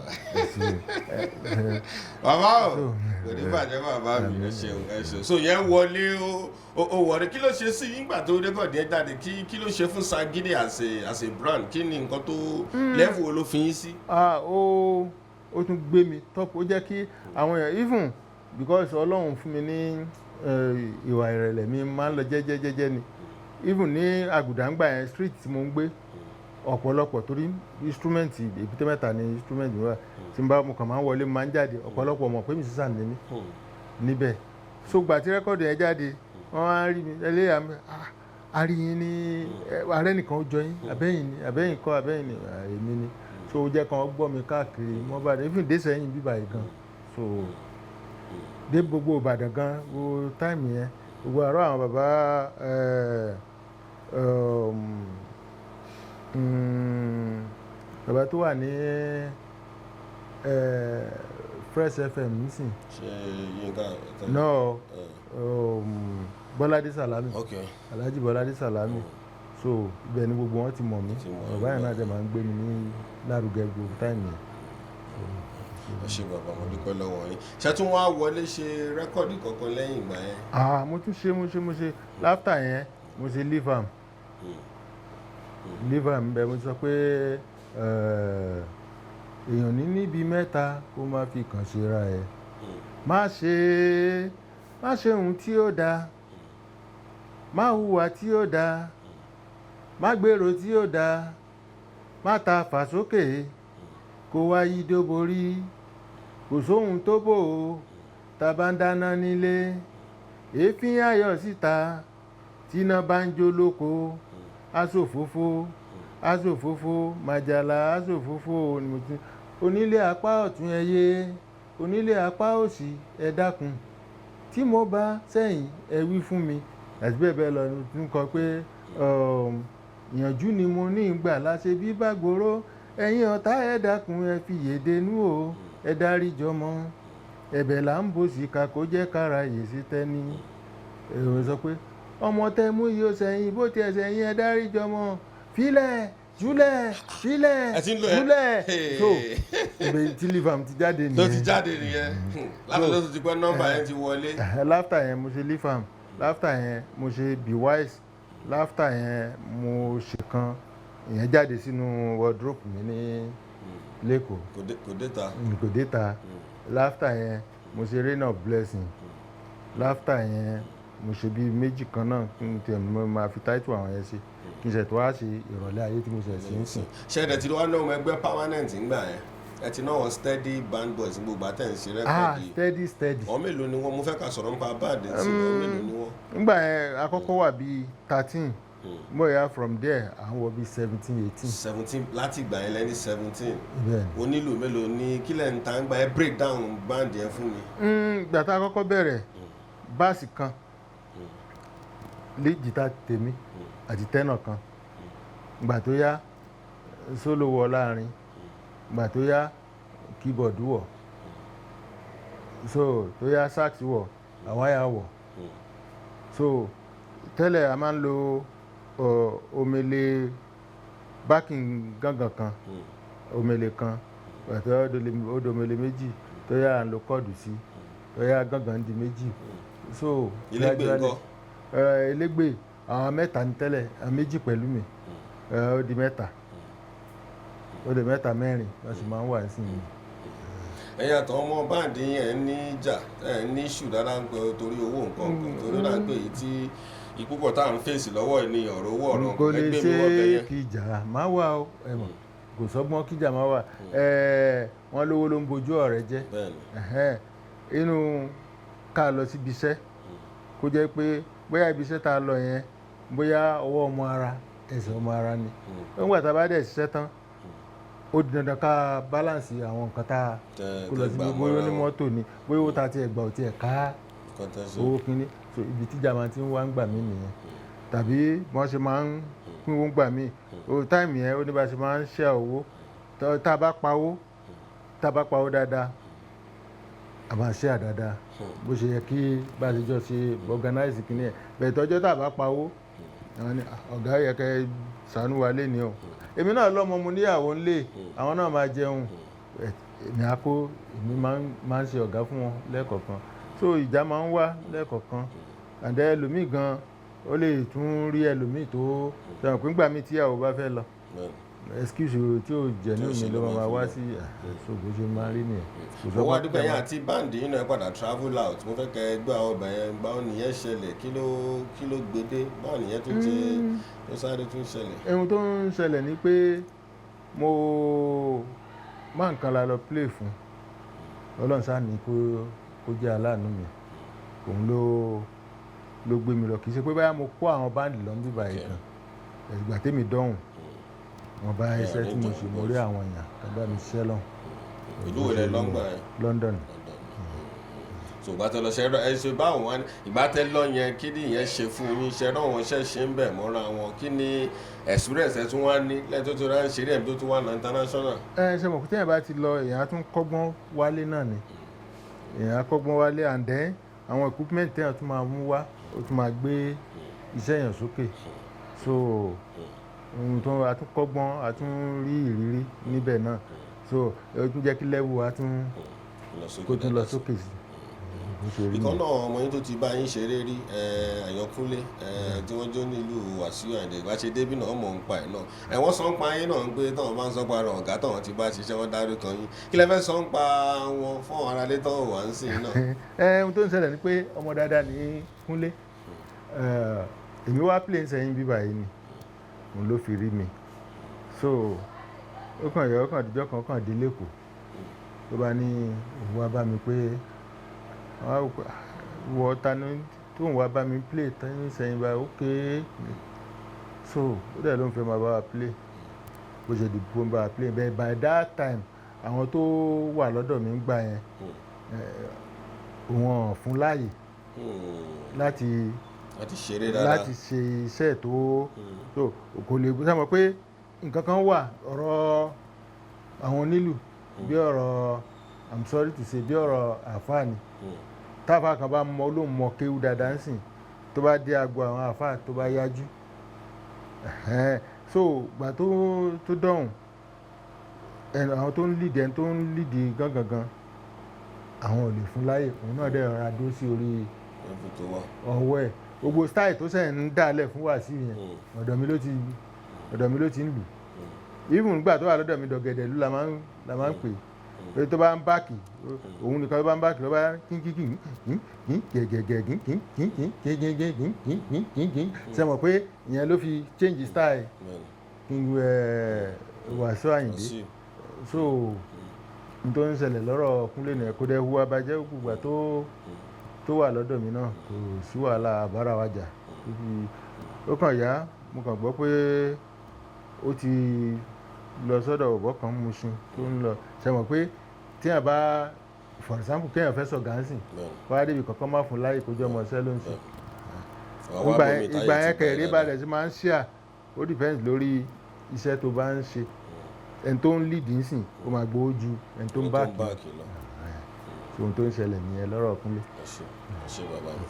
bàbá o kò ní bàjẹ́ bàbá mi ẹ ṣeun so yẹn wọlé ó wọlé kí ló ṣe sí nígbà tó rékọ̀dì ẹ jáde kí ló ṣe fún Sagidi as a brand kí ni nǹkan tó lẹ́fù wo ló fi yín sí. ó tún gbé mi top ó jẹ́ kí àwọn èèyàn even because Ọlọ́run fún mi ní ìwà ìrẹ̀lẹ̀ mi máa ń lọ jẹ́jẹ́jẹ́jẹ́ ni even ní àgùdàǹgbà yẹn street tí mo ń gbé ọ̀pọ̀lọpọ̀ torí instrument èbúté mẹ́ta ni instrument mi wà tí n bá mo kàn máa ń wọlé máa ń jáde ọ̀pọ̀lọpọ̀ mọ̀ pé mi sísà ní mí níbẹ̀ so gbà tí rẹ́kọ̀dù yẹn jáde wọ́n á rí mi ẹlẹ́yà mi àríyìn ní ààrẹ nìkan ó jọ yín àbẹ́yìn kọ́ àbẹ́yìn ni èmi ni so ó jẹ́ kan gbọ́ mi káàkiri mọ́ bàdàn even dé sẹ́yìn bíbà yìí gan so dé gbogbo Ìbàdàn gan gbogbo táìmù yẹn gbogbo àárọ̀ àwọn bàbá bàbá tó wà ní Fresh FM nísìn. ṣe Yínká. no Bọ́ládé Sàlámì Alhaji Bọ́ládé Sàlámì so ibẹ̀ ni gbogbo wọn ti mọ̀ mí bàbá yẹn náà jẹ́ máa ń gbé mi ní lárugẹ gbogbo táìmù yẹn. ẹ ṣe bàbá mo dúpẹ́ lọ́wọ́ yín ṣé tún wá wọlé ṣe rẹ́kọ̀dì kankan lẹ́yìn ìgbà yẹn. mo tún ṣe láftà yẹn mo ṣe leave am bẹ́ẹ̀ mo sọ pé èèyàn ní níbi mẹ́ta kó má fi kàn ṣera ẹ̀ má ṣe ohun tí ó dáa má hùwà tí ó dáa má gbèrò tí ó dáa má ta fà sókè kó wá yí dóborí kò sóhun tó bò ó tá bá ń dáná nílé èéfín ayọ̀ síta tíná bá ń jó lóko asòfófó màjàlá asòfófó onílé apá ọ̀tún ẹyẹ onílé apá òsì ẹ dákun tí mo bá sẹ́yìn ẹ wí fún mi àti bẹ́ẹ̀ bẹ́ẹ̀ lọ tún kọ pé ìyànjú ni mo ní ìgbà láṣẹ bí bàgbóró ẹ̀yin ọ̀tá ẹ dákun ẹ fi yèdè nú o ẹ dárí jọmọ ẹ̀bẹ̀ là ń bò sí ká kó jẹ́ kára yìí sí tẹ́ni. Èrò sọ pé ọmọ tẹ mú yìí ó sẹ́yìn bó tiẹ̀ sẹ́yìn ẹ dáríjì ọmọ filẹ̀ júlẹ̀ filẹ̀ júlẹ̀. So ibẹ̀ tí leave am ti jáde nìyẹn. tó ti jáde nìyẹn láti tó ti pẹ́ nọ́mbà yẹn ti wọlé. láftà yẹn mo ṣe leave am, láftà yẹn mo ṣe be wise, láftà yẹn mo ṣe kan ìyẹn jáde sínú wardrobe mi ní lẹ́kọ̀ọ́. kò déta. láftà yẹn mo ṣe rain of blessing, láftà yẹn mo ṣe bíi méjì kan náà kí n tẹ̀ mo máa fi táìtù àwọn yẹn ṣe kí n ṣe tó wá ṣe ìrọ̀lẹ́ ayé tí mo ṣe sí ń sìn. ṣé ẹ̀dẹ̀ tí wọ́n náà ọmọ ẹgbẹ́ permanent ńgbà yẹn ẹ ti náà wọn steady band boys gbogbo àtẹ̀ ń ṣe rẹ́kọ̀dì. steady. ọmọ mélòó ni wọ́n mo fẹ́ ká sọ̀rọ̀ nípa báàdì tí ọmọ mélòó ni wọ́n. nígbà yẹn àkọ́kọ́ wà bíi 13 bóyá from there à ń wọ bíi 17 18. 17 láti ìgbà yẹn lẹ́ni 17. bẹ́ẹ̀ni. onílù mélòó ni kílẹ̀ ń ta ń gba ẹ break down band yẹn fún mi. ìgbà tá a kọ́kọ́ bẹ̀rẹ̀ báàsì kan lead guitar tèmi àti tẹ́nà kan, ìgbà tó yá solo wọ láàrin, ìgbà tó yá keyboard wọ̀, so tó yá sax wọ̀, àwáyà wọ̀. So tẹ́lẹ̀ a máa ń lo omele backing gángan kan, omele kan, ìgbà tó yá ó domele méjì, tó yá à ń lo kọ́ọ̀dù sí, tó yá gángan di méjì. So ilégbè ńkọ́? Elégbè àwọn mẹ́ta ní tẹ́lẹ̀, méjì pẹ̀lú mi, ó di mẹ́ta, ó di mẹ́ta mẹ́rin wọ́n sì máa ń wà sí mi. ẹ̀yin àtọ̀ ọmọ báǹdì yẹn ní ìjà ní ṣù dáadáa ń pẹ́ torí owó nǹkan kan torí náà pé èyí tí ìpúpọ̀ tá à ń fèsì lọ́wọ́ ní ọ̀rọ̀ owó ọ̀rọ̀ kò lè ṣe kíjà máa wà ó ẹ̀mọ̀ kò sọ́gbọ́n kíjà máa wà wọ́n lówó ló ń bojú ọ̀rẹ́ jẹ́. inú ká lọ síbi iṣẹ́ kó jẹ́ pé bóyá ibi iṣẹ́ tá a lọ yẹn bóyá ọwọ́ ọmọ ara ẹsẹ̀ ọmọ ara ni nígbà tá a bá dẹ̀ ṣiṣẹ́ tán ó di dandan ká balance àwọn nǹkan tá a kó lọ sí bóyá ní mọ́tò ni bóyá owó tá a ti ẹ̀ gbà ò ti ẹ̀ ká owó kínní. So ibi tíjà máa ti ń wá ń gbà mí nìyẹn, tàbí wọ́n ṣe máa ń pín owó ń gbà mí táìmù yẹn ó ní bá ṣe máa ń ṣe owó tá a bá pawó dáadáa a máa ṣe àdáadáa bó ṣe yẹ kí bá ṣe jọ ṣe organize kínní ẹ̀ bẹ̀ẹ̀ tọ́jọ́ tá a bá pawó ọ̀gá yẹ kẹ́ ṣàánú wa lé ní o èmi náà lọ́mọ mo níyàwó ńlé àwọn náà máa jẹun èmi máa ń ṣe ọ̀gá fún wọn lẹ́ẹ̀kọ̀ọ̀kan. So ìjà máa ń wá lẹ́ẹ̀kọ̀ọ̀kan àdé ẹlòmíì gan ó lè tún rí ẹlòmíì tó sọ̀rọ̀ pé ńgbà mi tíyàwó bá fẹ́ lọ excuse tí ó jẹ́ ní omi ló máa wá sí ṣògbó ṣe máa rí nìyẹn. owó adúgbò yẹn àti báǹdì yìí náà padà travel out mo fẹ́ kẹ́ ẹ gbọ́ àwọn ọbẹ̀ yẹn báwo nìyẹn ṣẹlẹ̀ kí ló gbédé báwo nìyẹn tó ṣe tó sáré tún ṣẹlẹ̀. ohun tó ń ṣẹlẹ̀ ni pé mo máa ń kan la lọ play fún Ọlọ́run sáà ní kó jẹ́ aláàánú mi òun ló gbé mi lọ kì í ṣe pé báyà mo kó àwọn báńdì lọ níbí báyìí kan ìgbà tèmi dọ́hùn wọn bá iṣẹ́ tí mo ṣe mo rí àwọn èèyàn kan bá mi ṣiṣẹ́ lọ́hùn. ìlú wo lẹ lọ́ngbà yẹn? London. so ìgbà tẹ lọ ṣe ẹ ṣe báwọn wá ìgbà tẹ lọ yẹn kí ni ìyẹn ṣe fún yín ṣe rán wọn ṣe ń bẹ̀ mọ́ra wọn kí ni experience ẹ tún wá ní lẹ́yìn tó ti rán ṣeré ẹ̀ tó tún wá lọ international. ṣe mọ̀ kí tẹ́yìn bá ti lọ èèyàn á tún kọ́gbọ́n wálé náà ni èèyàn akọ́gbọ́n wálé and then àwọn equipment tẹ́yàn tún máa mú wá ó tún máa gbé iṣẹ́ yẹn sókè so ohun tó a tún kọ́gbọ́n a tún rí ìrírí níbẹ̀ náà so ó tún jẹ́ kí level wa tún kó tún lọ sókè sí. ìkan náà ọmọ yín tó ti bá yín ṣeré rí Àyànkúnlé tí wọ́n jó nílùú Wàsíù Àyìndé ìgbà ṣe débì náà mọ̀ ń pa ẹ̀ náà wọ́n sọ ń pa yín náà ń pé táwọn bá ń sọ pa ara ọ̀gá táwọn ti bá ṣiṣẹ́ wọn dárí kan yín kí lẹ fẹ́ sọ ń pa wọn fún àwọn aráalé táwọn wà ń sìn náà. ohun tó ń ṣẹlẹ̀ ni pé ọmọ dáadáa ní Kúnlé èmi wá play ń sẹ́yìn bíbá yìí ni òun ló fi rí mi so ó kàn yọ ọkàn àdìjọ́ kan kàn dé lẹ́kọ̀ọ́ tó bá ní òun wá bá mi pé wọ́n tani tó ń wá bá mi play tẹ́yìn sẹ́yìn báyìí ok so ó dẹ̀ ló ń fẹ́ máa bá wa play bó ṣe dìbò ń bá wa play but by that time àwọn tó wà lọ́dọ̀ mi ń gbà yẹn wọ́n fún láàyè láti ṣe iṣẹ́ tó kò lè sábà pé nǹkan kan wà ọ̀rọ̀ àwọn onílù bí ọ̀rọ̀ I'm sorry to say bí ọ̀rọ̀ àfáà ni táfà kan bá mọ olóhùn mọ kéwú dáadáa ń sìn tó bá dé agbo àwọn àfáà tó bá yájú so gbà tó dọ̀hùn àwọn tó ń lead ẹni tó ń lead gangan àwọn ò lè fún láyè òun náà dẹ̀ rọra dó sí orí ọwọ́ ẹ̀ gbogbo style tó sẹ̀ ń dálẹ̀ fún wàsíù yẹn ọ̀dọ̀ mi ló ti ń lù even nígbà tó wà lọ́dọ̀ mi dọ̀gẹ̀dẹ̀ ló la máa ń pè é tó bá ń báàkì òun nìkan tó bá ń báàkì ló bá kínkínkín gẹ̀gẹ̀gẹ̀ kínkínkín ṣe mọ̀ pé ìyẹn ló fi change style wàsíù àyìndé so n tó ń ṣẹlẹ̀ lọ́rọ̀ Kúnlé nìyẹn kó dẹ̀ hùwà bàjẹ́ gbogbo tó wà lọ́dọ̀ mi náà kò sí wàhálà àbára wájà ó kàn yá mo kàn gbọ́ pé ó ti lọ sọ́dọ̀ ọ̀bọ kan Mushin tó ń lọ ṣe mọ̀ pé tíyàn bá for example kéèyàn fẹ́ sọ gánsìn wá débi kankan má fún láyè kójọ́ ọmọ ṣẹ́ ló ń sìn ìgbà yẹn kẹ̀rí balẹ̀ sí máa ń ṣíà ó depends lórí iṣẹ́ tó bá ń ṣe ẹni tó ń lead ń sìn ó máa gbowó ju ẹni tó ń báàkì lọ ohun tó ń ṣẹlẹ̀ nìyẹn lọ́rọ̀ Kúnlé. ṣe bàbá mi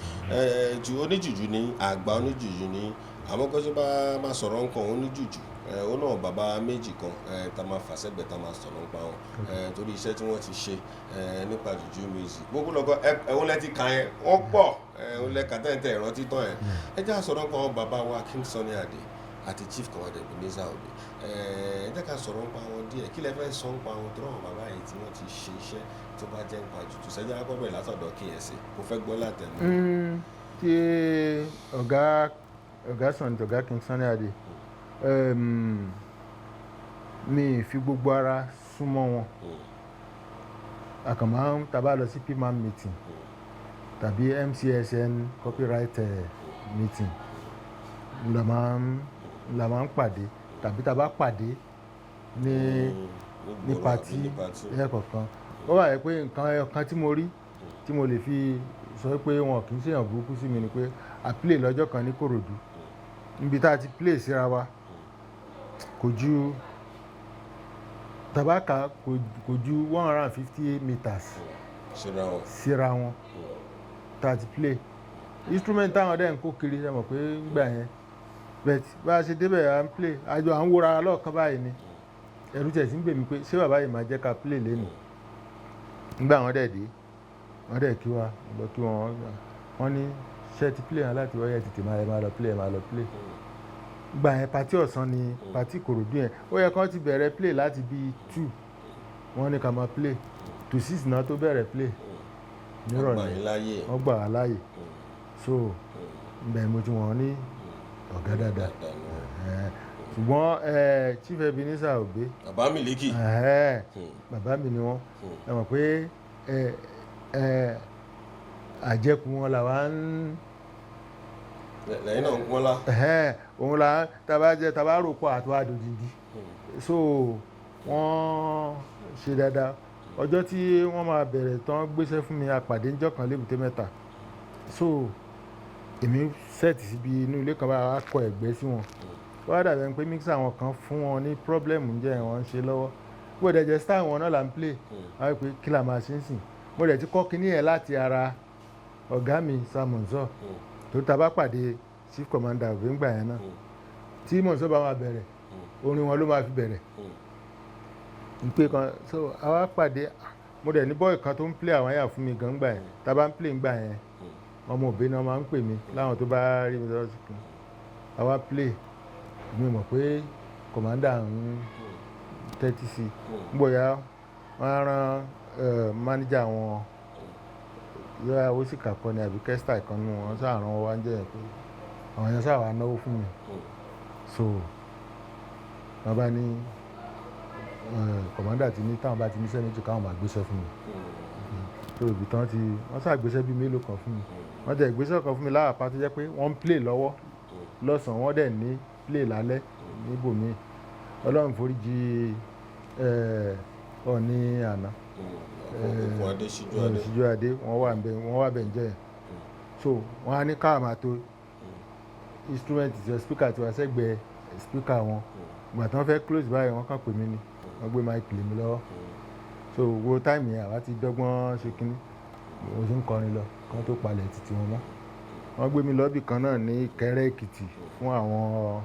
ju oníjùjú ní àgbà oníjùjú ní àmọ́ kó ṣe bá máa sọ̀rọ̀ nǹkan oníjùjú ó náà bàbá méjì kan tá máa fà sẹ́gbẹ̀ẹ́ tá máa sọ̀rọ̀ nípa wọn torí iṣẹ́ tí wọ́n ti ṣe nípa jùjú music gbogbo lọ́gọ́ ẹ̀hún lẹ́tí kan yẹn wọ́n pọ̀ ẹ̀hún lẹ́ka tẹ́ǹtẹ́ ìrántí tán yẹn ẹ jẹ́ àsọ̀rọ̀ nípa wọn bàbá wa King Sunny Adé àti Chief Commander Ebenezer Obey ẹ jẹ́ ká sọ̀rọ̀ nípa wọn díẹ̀ kí lẹ fẹ́ sọ nípa wọn tó ràn bàbá yìí tí wọ́n ti ṣe iṣẹ́ tó bá jẹ́ nípa jùjú sẹ́jọ́ akọ́bẹ̀ látọ̀dọ̀ KSA kò fẹ́ gbọ́ látẹnu. tí ọ̀gá Sunny ọ̀gá King Sunny Adé mi fi gbogbo ara súnmọ́ wọn àkànmọ́ tàbá lọ sí PMAN meeting tàbí MCSN copyright meeting la máa ń pàdé tàbí tàbá pàdé ní pàtí ẹ̀kọ̀ọ̀kan ó wà yẹ pé nǹkan ẹ̀kan tí mo rí tí mo lè fi sọ pé wọn kì í ṣèyàn burúkú sí mi ni pé a play lọ́jọ́ kan ní Kòròdú níbi tá a ti play síra wa kò ju tabaka kò ju 150 meters síra wọn tá a ti play instrument táwọn dẹ̀ ń kó kiri ṣe mọ̀ pé gbà yẹn but bá a ṣe débẹ̀ à ń play àjọ à ń wòra lọ́ọ̀kan báyìí ni ẹ̀rù tẹ̀ sí ń gbè mí pé ṣé bàbá yìí máa jẹ́ ká play lẹ́nu nígbà wọn dẹ̀ dé wọn dẹ̀ kí wa lọ kí wọn ní ṣe ti play hàn láti wọ́yẹ̀ tètè máa lọ play gbà yẹn pàtí ọ̀sán ni pàtí Ìkòròdú yẹn ó yẹ kán ti bẹ̀rẹ̀ play láti bí 2 wọ́n ní ká máa play to 6 náà tó bẹ̀rẹ̀ play nírọ̀lẹ́ wọ́n gbà wá láàyè so bẹ́ẹ̀ mo ti wọ́n ní ọ̀gá dáadáa ṣùgbọ́n Chief Ebenezer Obey bàbá mi lékì bàbá mi ni wọ́n ẹ mọ̀ pé àjẹkù wọn làwa ń lẹ́yìn náà ń pọ́n lá òun là tàbá rò pọ̀ àtọ́ àdòdìdì so wọ́n ṣe dáadáa ọjọ́ tí wọ́n máa bẹ̀rẹ̀ tán gbéṣẹ́ fún mi àpàdé ńjọ́ kan lébùté mẹ́ta so èmi sẹ́ẹ̀tì síbi inú ilé kan bá kọ ẹ̀gbẹ́ sí wọn wọ́n dàbẹ̀ pé mixer àwọn kan fún wọn ní problem ǹjẹ́ wọ́n ń ṣe lọ́wọ́ bó dẹ̀ jẹ́ style wọn náà là ń play wọ́n á pè kí la máa ṣe ń sìn mo dẹ̀ ti kọ́ kinní ẹ̀ láti ara ọ̀gá mi Samonso tó ta bá pàdé Chief Commander Obey ńgbà yẹn náà tí Monso bá máa bẹ̀rẹ̀ orin wọn ló máa fi bẹ̀rẹ̀ ìpè kan so àwa pàdé mo dẹ̀ ní bọ́ọ̀ì kan tó ń play àwọn àyà fún mi gan gbà yẹn tá a bá ń play ńgbà yẹn ọmọ Obey náà máa ń pè mí láwọn tó bá rí mi lọ́sùn kan àwa play mi mọ̀ pé Commander ń tẹ́tí sí gbọ́yà wọ́n á rán manager wọn yóò ó sì kàkọ́ ni àbí kẹ́sítà kan nù wọ́n sáà rán wá ń jẹ́ pé àwọn yẹn sáà wà náwó fún mi so wọ́n bá ní Commander ti ní táwọn bá ti níṣẹ́ méjì káwọn máa gbéṣẹ́ fún mi so ibi tán ti wọ́n sáà gbéṣẹ́ bíi mélòó kan fún mi wọ́n jẹ́ ìgbésẹ̀ kan fún mi láàpá tó jẹ́ pé wọ́n ń play lọ́wọ́ lọ́sàn-án wọ́n dẹ̀ ní play lálẹ́ níbòmíì Ọlọ́run foríjì Ọọ̀ni àná Síjú Adé wọ́n wà bẹ̀ ń jẹ́ so wọ́n á ní káà máa to instrument ti speaker ti wá sẹ́gbẹ̀ẹ́ speaker wọn ìgbà tí wọ́n fẹ́ close báyìí wọ́n kàn pè mí ni wọ́n gbé mic lé mi lọ́wọ́ so wo táìmù yẹn àwa ti dọ́gbọ́n ṣe kínní mo ṣe ń kọrin lọ kán tó palẹ̀ títí wọn mọ́. Wọ́n gbé mi lọ́bì kan náà ní Ìkẹ́rẹ́ Èkìtì fún àwọn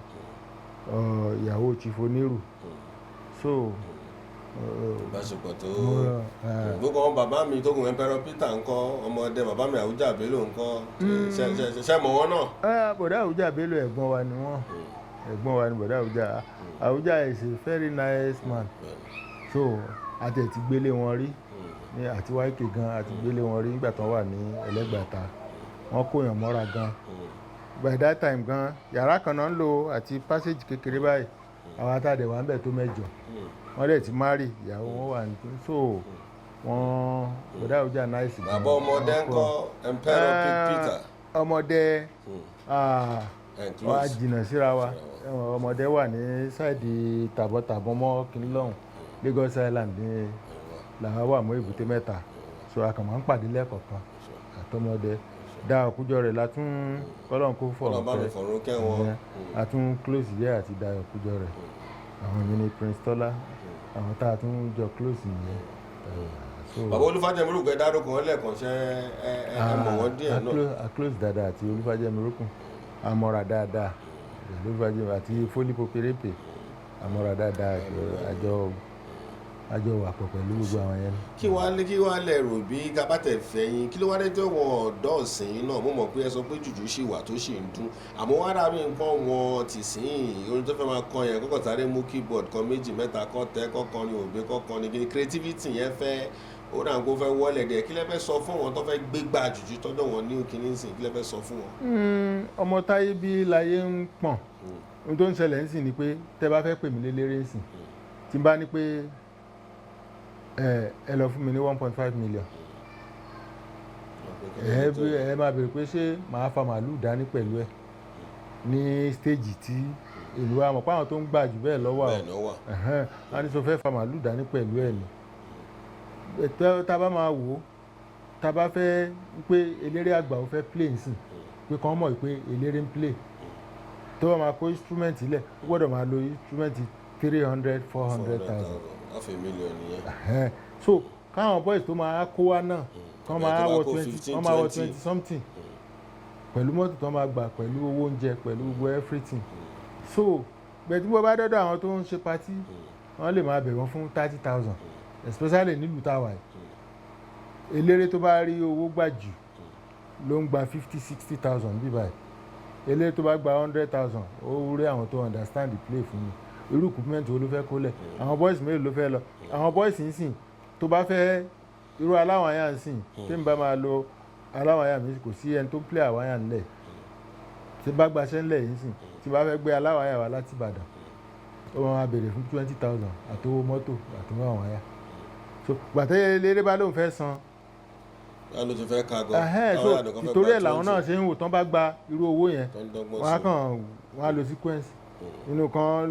ìyàwó chief onírù. So ìbáṣepọ̀ tó gbogbo àwọn bàbá mi tó kùn Emperor Peter ńkọ́ ọmọdé bàbá mi Àwùjá Bello ńkọ́ ṣe mọ̀ wọ́n náà. bọ̀dá Àwùjá Bello ẹ̀gbọ́n wa ni wọ́n, ẹ̀gbọ́n wa ni bọ̀dá Àwùjá. Àwùjá is a very nice man. So àti ẹ̀ ti gbélé wọn rí ní àti wáìkì gan àti gbélé wọn rí nígbà tó wà ní Ẹlẹ́gbàta. Wọ́n kóyàn mọ́ra gan. By that time gan yàrá kan náà ń lò àti passage kékeré báyìí àwọn àtàdé wà ń bẹ̀ tó 8. Wọ́n dẹ̀ ti marry ìyàwó wọn wà ní so wọ́n bọ̀dá Àwùjá nice gan. Bàbá ọmọdé ńkọ́ Emperor Peter. Ọmọdé wà jìnnà síra wa. Ọmọdé wà ní sáìdì tàbọ̀tàbọ̀ mọ́ kìnní lọ́hùn Lagos Island ní làwọn wà mọ́ Èbúté Mẹ́ta. So a kàn máa ń pàdé lẹ́ẹ̀kọ̀ọ̀kan àtọmọdé dá Òkújọ rẹ̀ látún kọ́lọ́n kó fọ̀rọ̀ kẹ́ àtún close yẹ àti dá Òkújọ rẹ̀. Àwọn mi ni Prince Tọ́lá àwọn tá a tún jọ close nìyẹn. Bàbá Olúfájẹmírùkù dárúkọ wọn lẹ́ẹ̀kan ṣe ẹ mọ̀ wọ́n díẹ̀ náà. A close dáadáa àti Olúfájẹmírùkù àmọ́ra dáadáa Olúfájẹmírùkù àti Fólípò Pérépe àmọ́ra dáadáa àjọ wà pọ̀ pẹ̀lú gbogbo àwọn yẹn. Kí wàá lẹ rò bí gábàtẹ̀ fẹ̀yìn kí ló wá dé tó wọn ọ̀dọ́ ọ̀sìn náà mo mọ̀ pé ẹ sọ pé jùjú ṣì wà tó ṣì ń dún àmọ́ wá dà bí nǹkan wọn ti sìn orin tó fẹ́ máa kọ yẹn kọ́kọ́ sáré mú keyboard kan 2 mẹ́ta kọ́ tẹ́ kọ́kọ́ ní òbí kọ́kọ́ ní gidi creativity yẹn fẹ́ ó dà kó fẹ́ wọlé dẹ̀ kí lẹ fẹ́ sọ fún wọn tó fẹ́ gbégbá jùjú tọ́jọ́ wọn ní kíní sìn kí lẹ fẹ́ sọ fún wọn. Ọmọ táyé bí láyé ń pọ̀n ohun tó ń ṣẹlẹ̀ ń sìn ni pé tẹ́ bá fẹ́ pè mí lélẹ́rẹ́ ń sìn tí n bá ní pé ẹ lọ fún mi ní 1.5 million ẹ máa bèrè pé ṣé màá fa màálù dání pẹ̀lú ẹ ní stage tí ìlú àmọ̀ pé àwọn tó ń gbà jù bẹ́ẹ̀ lọ́wọ́ a ní sọ fẹ́ fa màálù dání pẹ̀lú ẹ ni tá a bá máa wò ó tá a bá fẹ́ pé eléré àgbà ó fẹ́ play nsìn pé kàn mọ̀ pé eléré ń play tó bá máa kó instrument ilẹ̀ ó gbọ́dọ̀ máa lo instrument 300,000 400,000 half a million nìyẹn. So káwọn boys tó máa kó wá náà kán máa wọ 20 something pẹ̀lú mọ́tò tó máa gbà pẹ̀lú owó oúnjẹ pẹ̀lú gbogbo everything. So bẹ̀ẹ́ tí wọ́n bá dọ́dọ̀ àwọn tó ń ṣe party wọ́n lè máa bẹ̀ wọ́n fún 30,000 especially nílùú táwa yìí. Eléré tó bá rí owó gbà jù ló ń gba 50,000-60,000 bí báyìí. Eléré tó bá gba 100,000 ó rí àwọn tó understand the play fún mi. Irú equipment wo ló fẹ́ kó lẹ̀ àwọn boys mélòó ló fẹ́ lọ àwọn boys ń sìn tó bá fẹ́ irú aláwàyà ń sìn tí n bá máa lo aláwàyà mi kò sí ẹni tó ń play àwàyà ńlẹ̀ tí bá gbaṣẹ́ ńlẹ̀ yìí sìn tí bá fẹ́ gbé aláwàyà wá láti Ìbàdàn ó máa béèrè fún 20,000 àtowó mọ́tò àtowó àwọn àyà so gbàtẹ́ eléré bá lóun fẹ́ san ló ti fẹ́ ká gan ìtorí ẹ̀ làwọn náà ṣe ń wò tán bá gba irú owó yẹn wọ́n á lo sequence inú kan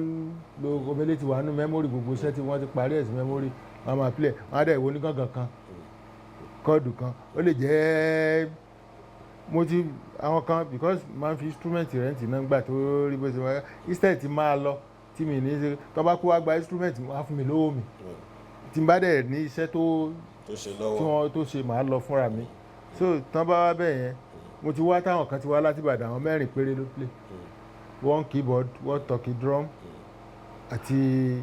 lo omele ti wà nínú mẹ́mórì gbogbo iṣẹ́ tí wọ́n ti parí ẹ̀ sí mẹ́mórì wọ́n máa play wọ́n á dẹ̀ wo ní gángan kan kọ́ọ̀dù kan ó lè jẹ́ mo ti àwọn kan because máa ń fi instrument rent náà gbà tó rí bó ṣe wáyé instead ti máa lọ tí mi ní ṣe tó bá kó wá gba instrument wọ́n á fún mi lówó mi tí n bá dẹ̀ ní iṣẹ́ tó ṣe máa lọ fúnra mi so tán bá wá bẹ́ẹ̀ yẹn mo ti wá táwọn kan ti wá láti Ìbàdàn àwọn 4 péré ló play 1 keyboard 1 talkie drum àti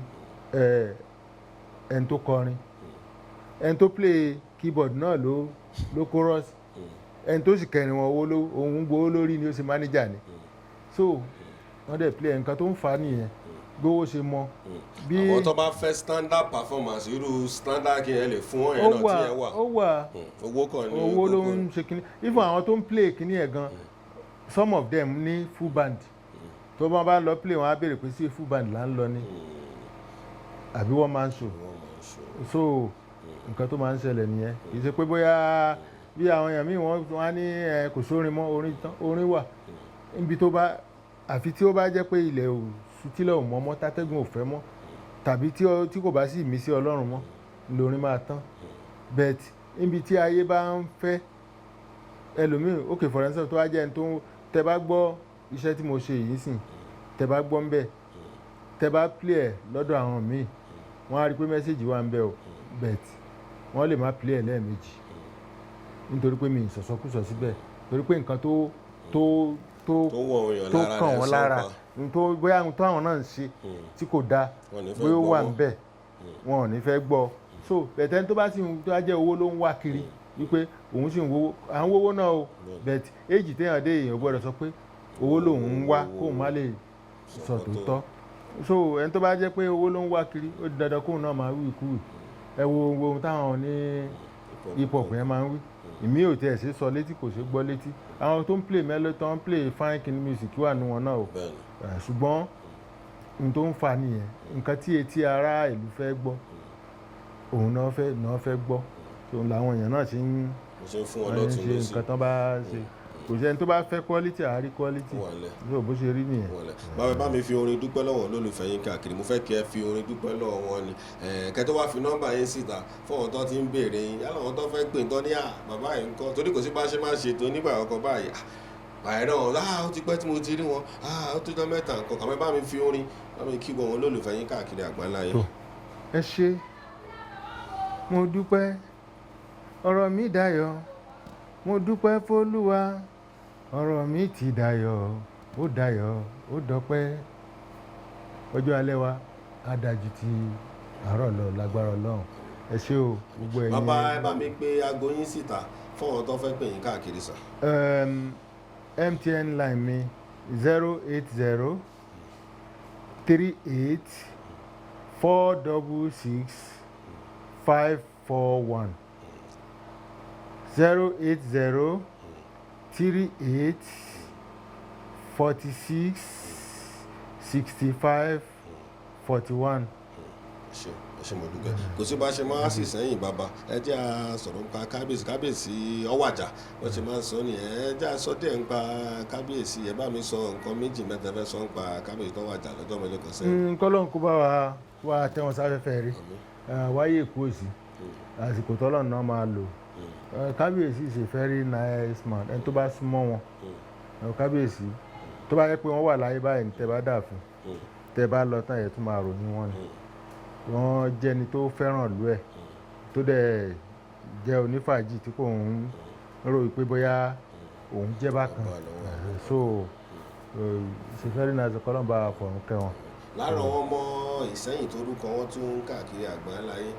ẹni tó kọrin ẹni tó play keyboard náà ló chorus ẹni tó sì kẹrin wọn òun gbowó lórí ni ó ṣe manager ni so wọ́n dẹ̀ play nǹkan tó ń fa nìyẹn gbówó ṣe mọ. àwọn tó bá fẹ́ standard performance irú standard kí ẹ lè fún ọ̀yẹ́ náà tí ẹ wà ó wà owó kan ní owó ló ń ṣe kíní even àwọn tó ń play kíní ẹ̀ gan some of them ní full band tó bá lọ play wọn á béèrè pé sí full band là ń lọ ní àbí wọ́n máa ń show so nǹkan tó máa ń ṣẹlẹ̀ nìyẹn kì í ṣe pé bóyá bí àwọn èèyàn míì wọ́n á ní kò sórin mọ́ orin wà níbi tó bá àfi tí ó bá jẹ́ pé ilẹ̀ tílẹ̀ ò mọ́ mọ́ tátẹ́gùn ò fẹ́ mọ́ tàbí tí kò bá sí ìmísí Ọlọ́run mọ́ lórin máa tán but níbi tí ayé bá ń fẹ́ ẹlòmíì okay for instance tó wá jẹ́ ẹni tó tẹ bá gbọ́ iṣẹ́ tí mo ṣe yìí sìn tẹ bá gbọ́ ń bẹ̀ tẹ bá play ẹ̀ lọ́dọ̀ àwọn míì wọ́n á rí pé mẹ́sẹ̀gì wà ń bẹ̀ o but wọ́n lè má play ẹ̀ lẹ́ẹ̀mejì nítorí pé mi ì sọ̀sọ́kùsọ síbẹ̀ torí pé nǹkan tó kàn wọ́n lára tó bóyá ohun tó àwọn náà ń ṣe tí kò dáa bóyá ó wà níbẹ̀ wọn ò ní fẹ́ gbọ́ so bẹ̀tẹ̀ tó bá sì ń tó bá jẹ́ owó ló ń wá kiri wípé òun sì ń wówó à ń wówó náà o bẹ̀t éjì téèyàn dé èèyàn gbọ́dọ̀ sọ pé owó lòun ń wá kóun má lè sọ tòótọ́ so ẹni tó bá jẹ́ pé owó ló ń wá kiri ó di dandan kóun náà máa wí ìkúwì ẹ wo ohun táwọn ní hip hop yẹn máa ń wí ìmí ò tiẹ̀ ṣe sọ létí kò ṣe gbọ́ létí àwọn tó ń play melody tó ń play fine kin music wà nù wọn náà o ṣùgbọ́n ohun tó ń fa nìyẹn nǹkan tí etí ará ìlú fẹ́ gbọ́ òun náà fẹ́ gbọ́ tó làwọn èèyàn náà ṣe ń ṣe nǹkan tán bá ṣe kò sẹ́ni tó bá fẹ́ quality àárí quality yóò bó ṣe rí nìyẹn. báwo bá mi fi orin dúpẹ́ lọ́wọ́ lólùfẹ́ yín káàkiri mo fẹ́ kí ẹ fi orin dúpẹ́ lọ́wọ́ wọn ni kẹ́ tó wá fi nọ́mbà yín síta fún àwọn tó ti ń béèrè yín yálà àwọn tó fẹ́ pè tán ní bàbá yìí ń kọ́ torí kò sí bá ṣe máa ṣètò nígbà ọkọ̀ báyìí báyìí náà ó ti pẹ́ tí mo ti rí wọn ó tó jọ mẹ́ta nǹkan kàmẹ́ bá mi fi orin bá mi kí wọn lólùfẹ́ yín káàkiri àgbáńlá yín. ẹ ṣé mo dúpẹ́ ọ̀rọ̀ mi dayọ̀ mo dúpẹ́ f'Olúwa ọ̀rọ̀ mi ti dayọ̀ ó dọpẹ́ ọjọ́ alẹ́ wa á dájú ti àárọ̀ lọ lágbára Ọlọ́run ẹ ṣé o gbogbo ẹ̀yin. bàbá ẹ bá mi pé aago yín síta fún àwọn tó fẹ́ pè yín káàkiri sàn. MTN line mi 080 38 466 541 080 38 46 65 41. ṣe mo dúpẹ́ kò sí bá ṣe máa sì sẹ́yìn bàbá ẹ jẹ́ a sọ̀rọ̀ nípa kábíyèsí ọwàjà wọ́n ṣe máa ń sọ nìyẹn ẹ jẹ́ a sọ díẹ̀ nípa kábíyèsí ẹ bá mi sọ nǹkan méjì mẹ́ta fẹ́ sọ nípa kábíyèsí tó wàjà lọ́jọ́ mélòó kan sẹ́yìn. kọ́lọ́n kó bá wa tẹ́wọ̀n sáfẹ́fẹ́ rí wáyé èkó òsì àsìkò tọ́lọ́run náà máa lò kábíyèsí is a very nice man ẹni tó bá súnmọ́ wọn kábíyèsí tó bá yẹ pé wọ́n wà láyé báyìí tẹ́ bá dà fún tẹ́ bá lọ tán yẹ tún máa ròyìn wọn ni wọ́n jẹ́ni tó fẹ́ràn ìlú ẹ̀ tó dẹ̀ jẹ́ onífàájì tí kò ń rò pé bóyá òun jẹ́ bákan so it's a very nice kọ́lọ́mbà fọ̀rùn kẹwọn. lára àwọn ọmọ Ìsẹ́yìn tó rúkọ wọn tún káàkiri àgbáńláyé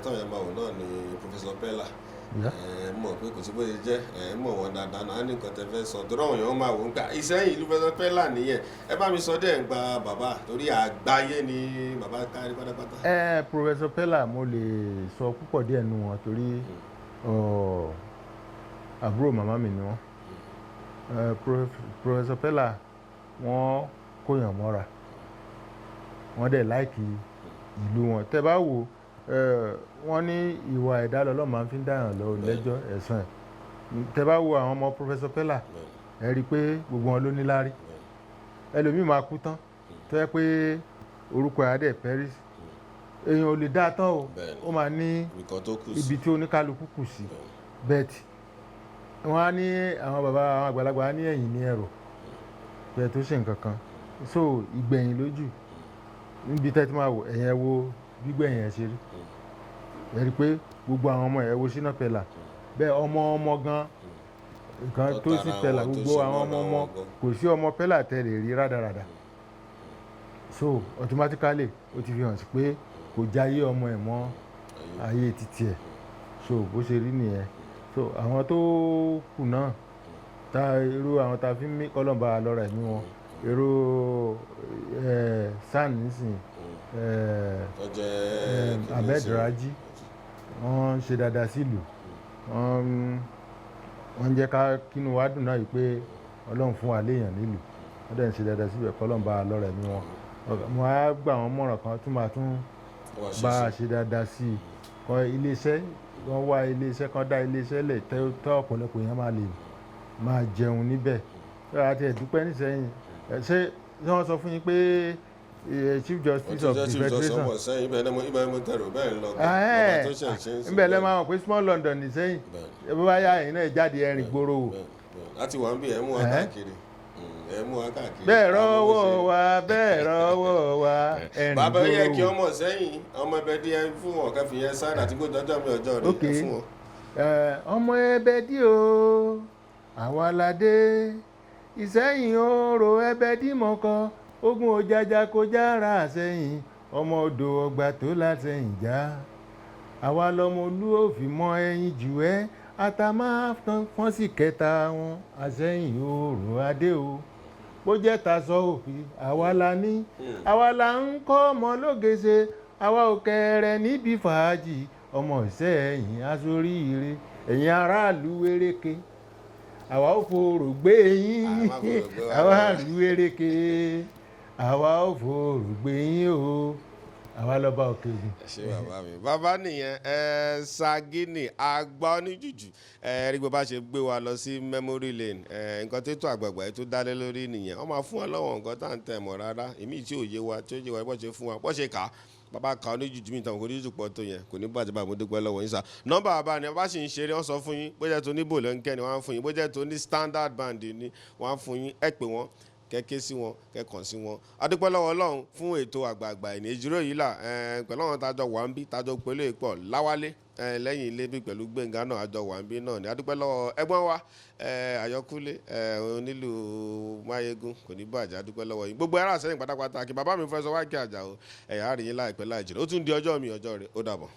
táwọn yẹn máa wò náà ni Professor Pella mọ̀ pé kò sí bó ṣe jẹ́ mọ̀ wọn dáadáa náà ní nǹkan tẹ́ fẹ́ sọ torí àwọn èèyàn máa wò ń gbà Ìsẹ́yìn ìlú Professor Pella nìyẹn ẹ bá mi sọ dẹ́ ń gba bàbá torí àgbáyé ni bàbá kárí pátápátá. Professor Pella mo lè sọ púpọ̀ díẹ̀ nu wọn torí àbúrò màmá mi ni wọ́n Professor Pella wọ́n kóyàn mọ́ra wọ́n dẹ̀ láìkì ìlú wọn tẹ́ bá wò wọ́n ní ìwà ẹ̀dá lọ́lọ́ máa fi ń dáyàn lọ lẹ́jọ́ ẹ̀san ẹ̀ tẹ́ bá wo àwọn ọmọ Professor Pella ẹ rí i pé gbogbo wọn ló ní láárí ẹlòmíì máa kú tán tó yẹ pé orúkọ ẹ̀ á dẹ̀ Paris èèyàn ò lè dá tán o ó máa ní ibi tí oníkálukú kù sí bẹ́ẹ̀tì wọ́n á ní àwọn bàbá àwọn àgbàlagbà á ní ẹ̀yìn ní ẹ̀rọ bẹ́ẹ̀ tó ṣe nǹkan kan so ìgbẹ̀yìn lójú níbi tẹ́ ti máa wò ẹ̀yìn ẹ̀ wo gbígbẹ̀yìn ẹ̀ ṣe rí ẹ rí i pé gbogbo àwọn ọmọ ẹ̀ wo Shina Pella bẹ́ẹ̀ ọmọ gan nǹkan tó sì Pella gbogbo àwọn ọmọ kò sí ọmọ Pella tẹ́ lè rí rádaràdà so automatically ó ti fi hàn sí pé kò jáyé ọmọ ẹ̀ mọ́ ayé títí ẹ̀ so bó ṣe rí nìyẹn so àwọn tó kù náà irú àwọn tá a fi ń mí kọ́lọ́mbà lọ́ra ẹ̀mí wọn irú SAN nísìnyí Ahmed Raji wọ́n ṣe dáadáa sílùú wọ́n jẹ́ ká kínú wa dùn náà yìí pé Ọlọ́run fún wa léèyàn nílùú wọ́n dẹ̀ ń ṣe dáadáa síbẹ̀ kọ́lọ́mbà lọ́ra ẹ̀mí wọn mo á gbà wọ́n mọ̀ràn kan tún máa tún bá a ṣe dáadáa sí i kan iléeṣẹ́ wọ́n wá iléeṣẹ́ kan dá iléeṣẹ́ lẹ̀ tẹ́ ọ̀pọ̀lọpọ̀ èèyàn máa lè máa jẹun níbẹ̀ àti ẹ̀dúpẹ́ nísẹ́yìn ṣé wọ́n sọ fún yín pé Chief Justice of the Federation ibẹ̀ lẹ́ máa mọ̀ pé small London nísẹ́yìn bó bá yá ẹ̀yin náà jáde ẹ̀rìn gbòòrò o láti wà ń bí ẹ̀ mú wa káàkiri ẹ mú wa káàkiri. bẹ́ẹ̀ rọ́wọ́ wa bẹ́ẹ̀ rọ́wọ́ wa ẹ̀rìn bàbá yẹ kí gbòòrò. ọmọ sẹ́yìn ọmọ ẹbẹ díẹ̀ fún wọn kẹfì yẹn sáà àti gbọ́dọ̀ ọjọ́ mi ọjọ́ rẹ̀ fún wọn. ọmọ ẹbẹ dí o àwa la dé Ìsẹ́yìn orò ẹbẹ dí mọ́kọ ogun òjàjà kò jára àsẹ́yìn ọmọ odò ọgbà tó látẹ̀yìn já àwa lọmọ olú òfin mọ ẹyin jù ẹ́ àtàmà fọ́n sì kẹta wọn àsẹ́yìn orò adé o bó jẹ́ ta sọ òfin àwa la ní àwa la ń kọ́ ọmọ lógese àwa ò kẹrẹ níbi fàájì ọmọ Ìsẹ́yìn aṣoríire ẹ̀yin aráàlú wéréke àwa ò forò gbé yín àwa àlú wéréke àwa ò forò gbé yín o àwa lọ́ba òkè ògùn. ẹ ṣé bàbá mi bàbá nìyẹn Sagini Agba oníjùjù rí bó bá ṣe gbé wa lọ sí memory lane nǹkan tó tó àgbààgbà yìí tó dálé lórí nìyẹn wọ́n máa fún wa lọ́wọ́ nǹkan tá à ń tẹ̀ mọ́ rárá èmi tí ò yé wa tí ó yé wa bó ṣe fún wa bó ṣe kà á bàbá ka oníjùjú mi tàn kò ní jù pọ̀ tó yẹn kò ní bàjẹ́ bá mo dúpẹ́ lọ́wọ́ yín sá nọ́mbà bàbá ni bá sì ń ṣeré wọ́n sọ fún yín bó jẹ́ tó ní bòlẹ́ ń kẹ́ ni wọ́n á fún yín bó jẹ́ tó ní standard band ni wọ́n á fún yín ẹ pè wọ́n kẹ́kẹ́ sí wọn kẹ́kàn sí wọn adúpẹ́ lọ́wọ́ Ọlọ́run fún ètò àgbààgbà ìní ìjírò yìí là pẹ̀lú àwọn tájọ wà ń bí tájọ pẹ̀lú ìpọ̀ láwálé lẹ́yìn ilé bí pẹ̀lú Gbẹ̀ngà náà àjọ wà ń bí náà ni adúpẹ́ lọ́wọ́ ẹ̀gbọ́n wa Àyọkúlé onílù Máyégún kò ní bàjẹ́ adúpẹ́ lọ́wọ́ yìí gbogbo ẹ̀rọ àsẹ́yìn pátápátá kí bàbá mi fẹ́ sọ wákì àjà o ẹ̀yà àríyìn láìpẹ́ láìjìnà ó tún di ọjọ́ mi ọjọ́ rẹ̀ ó dàbọ̀.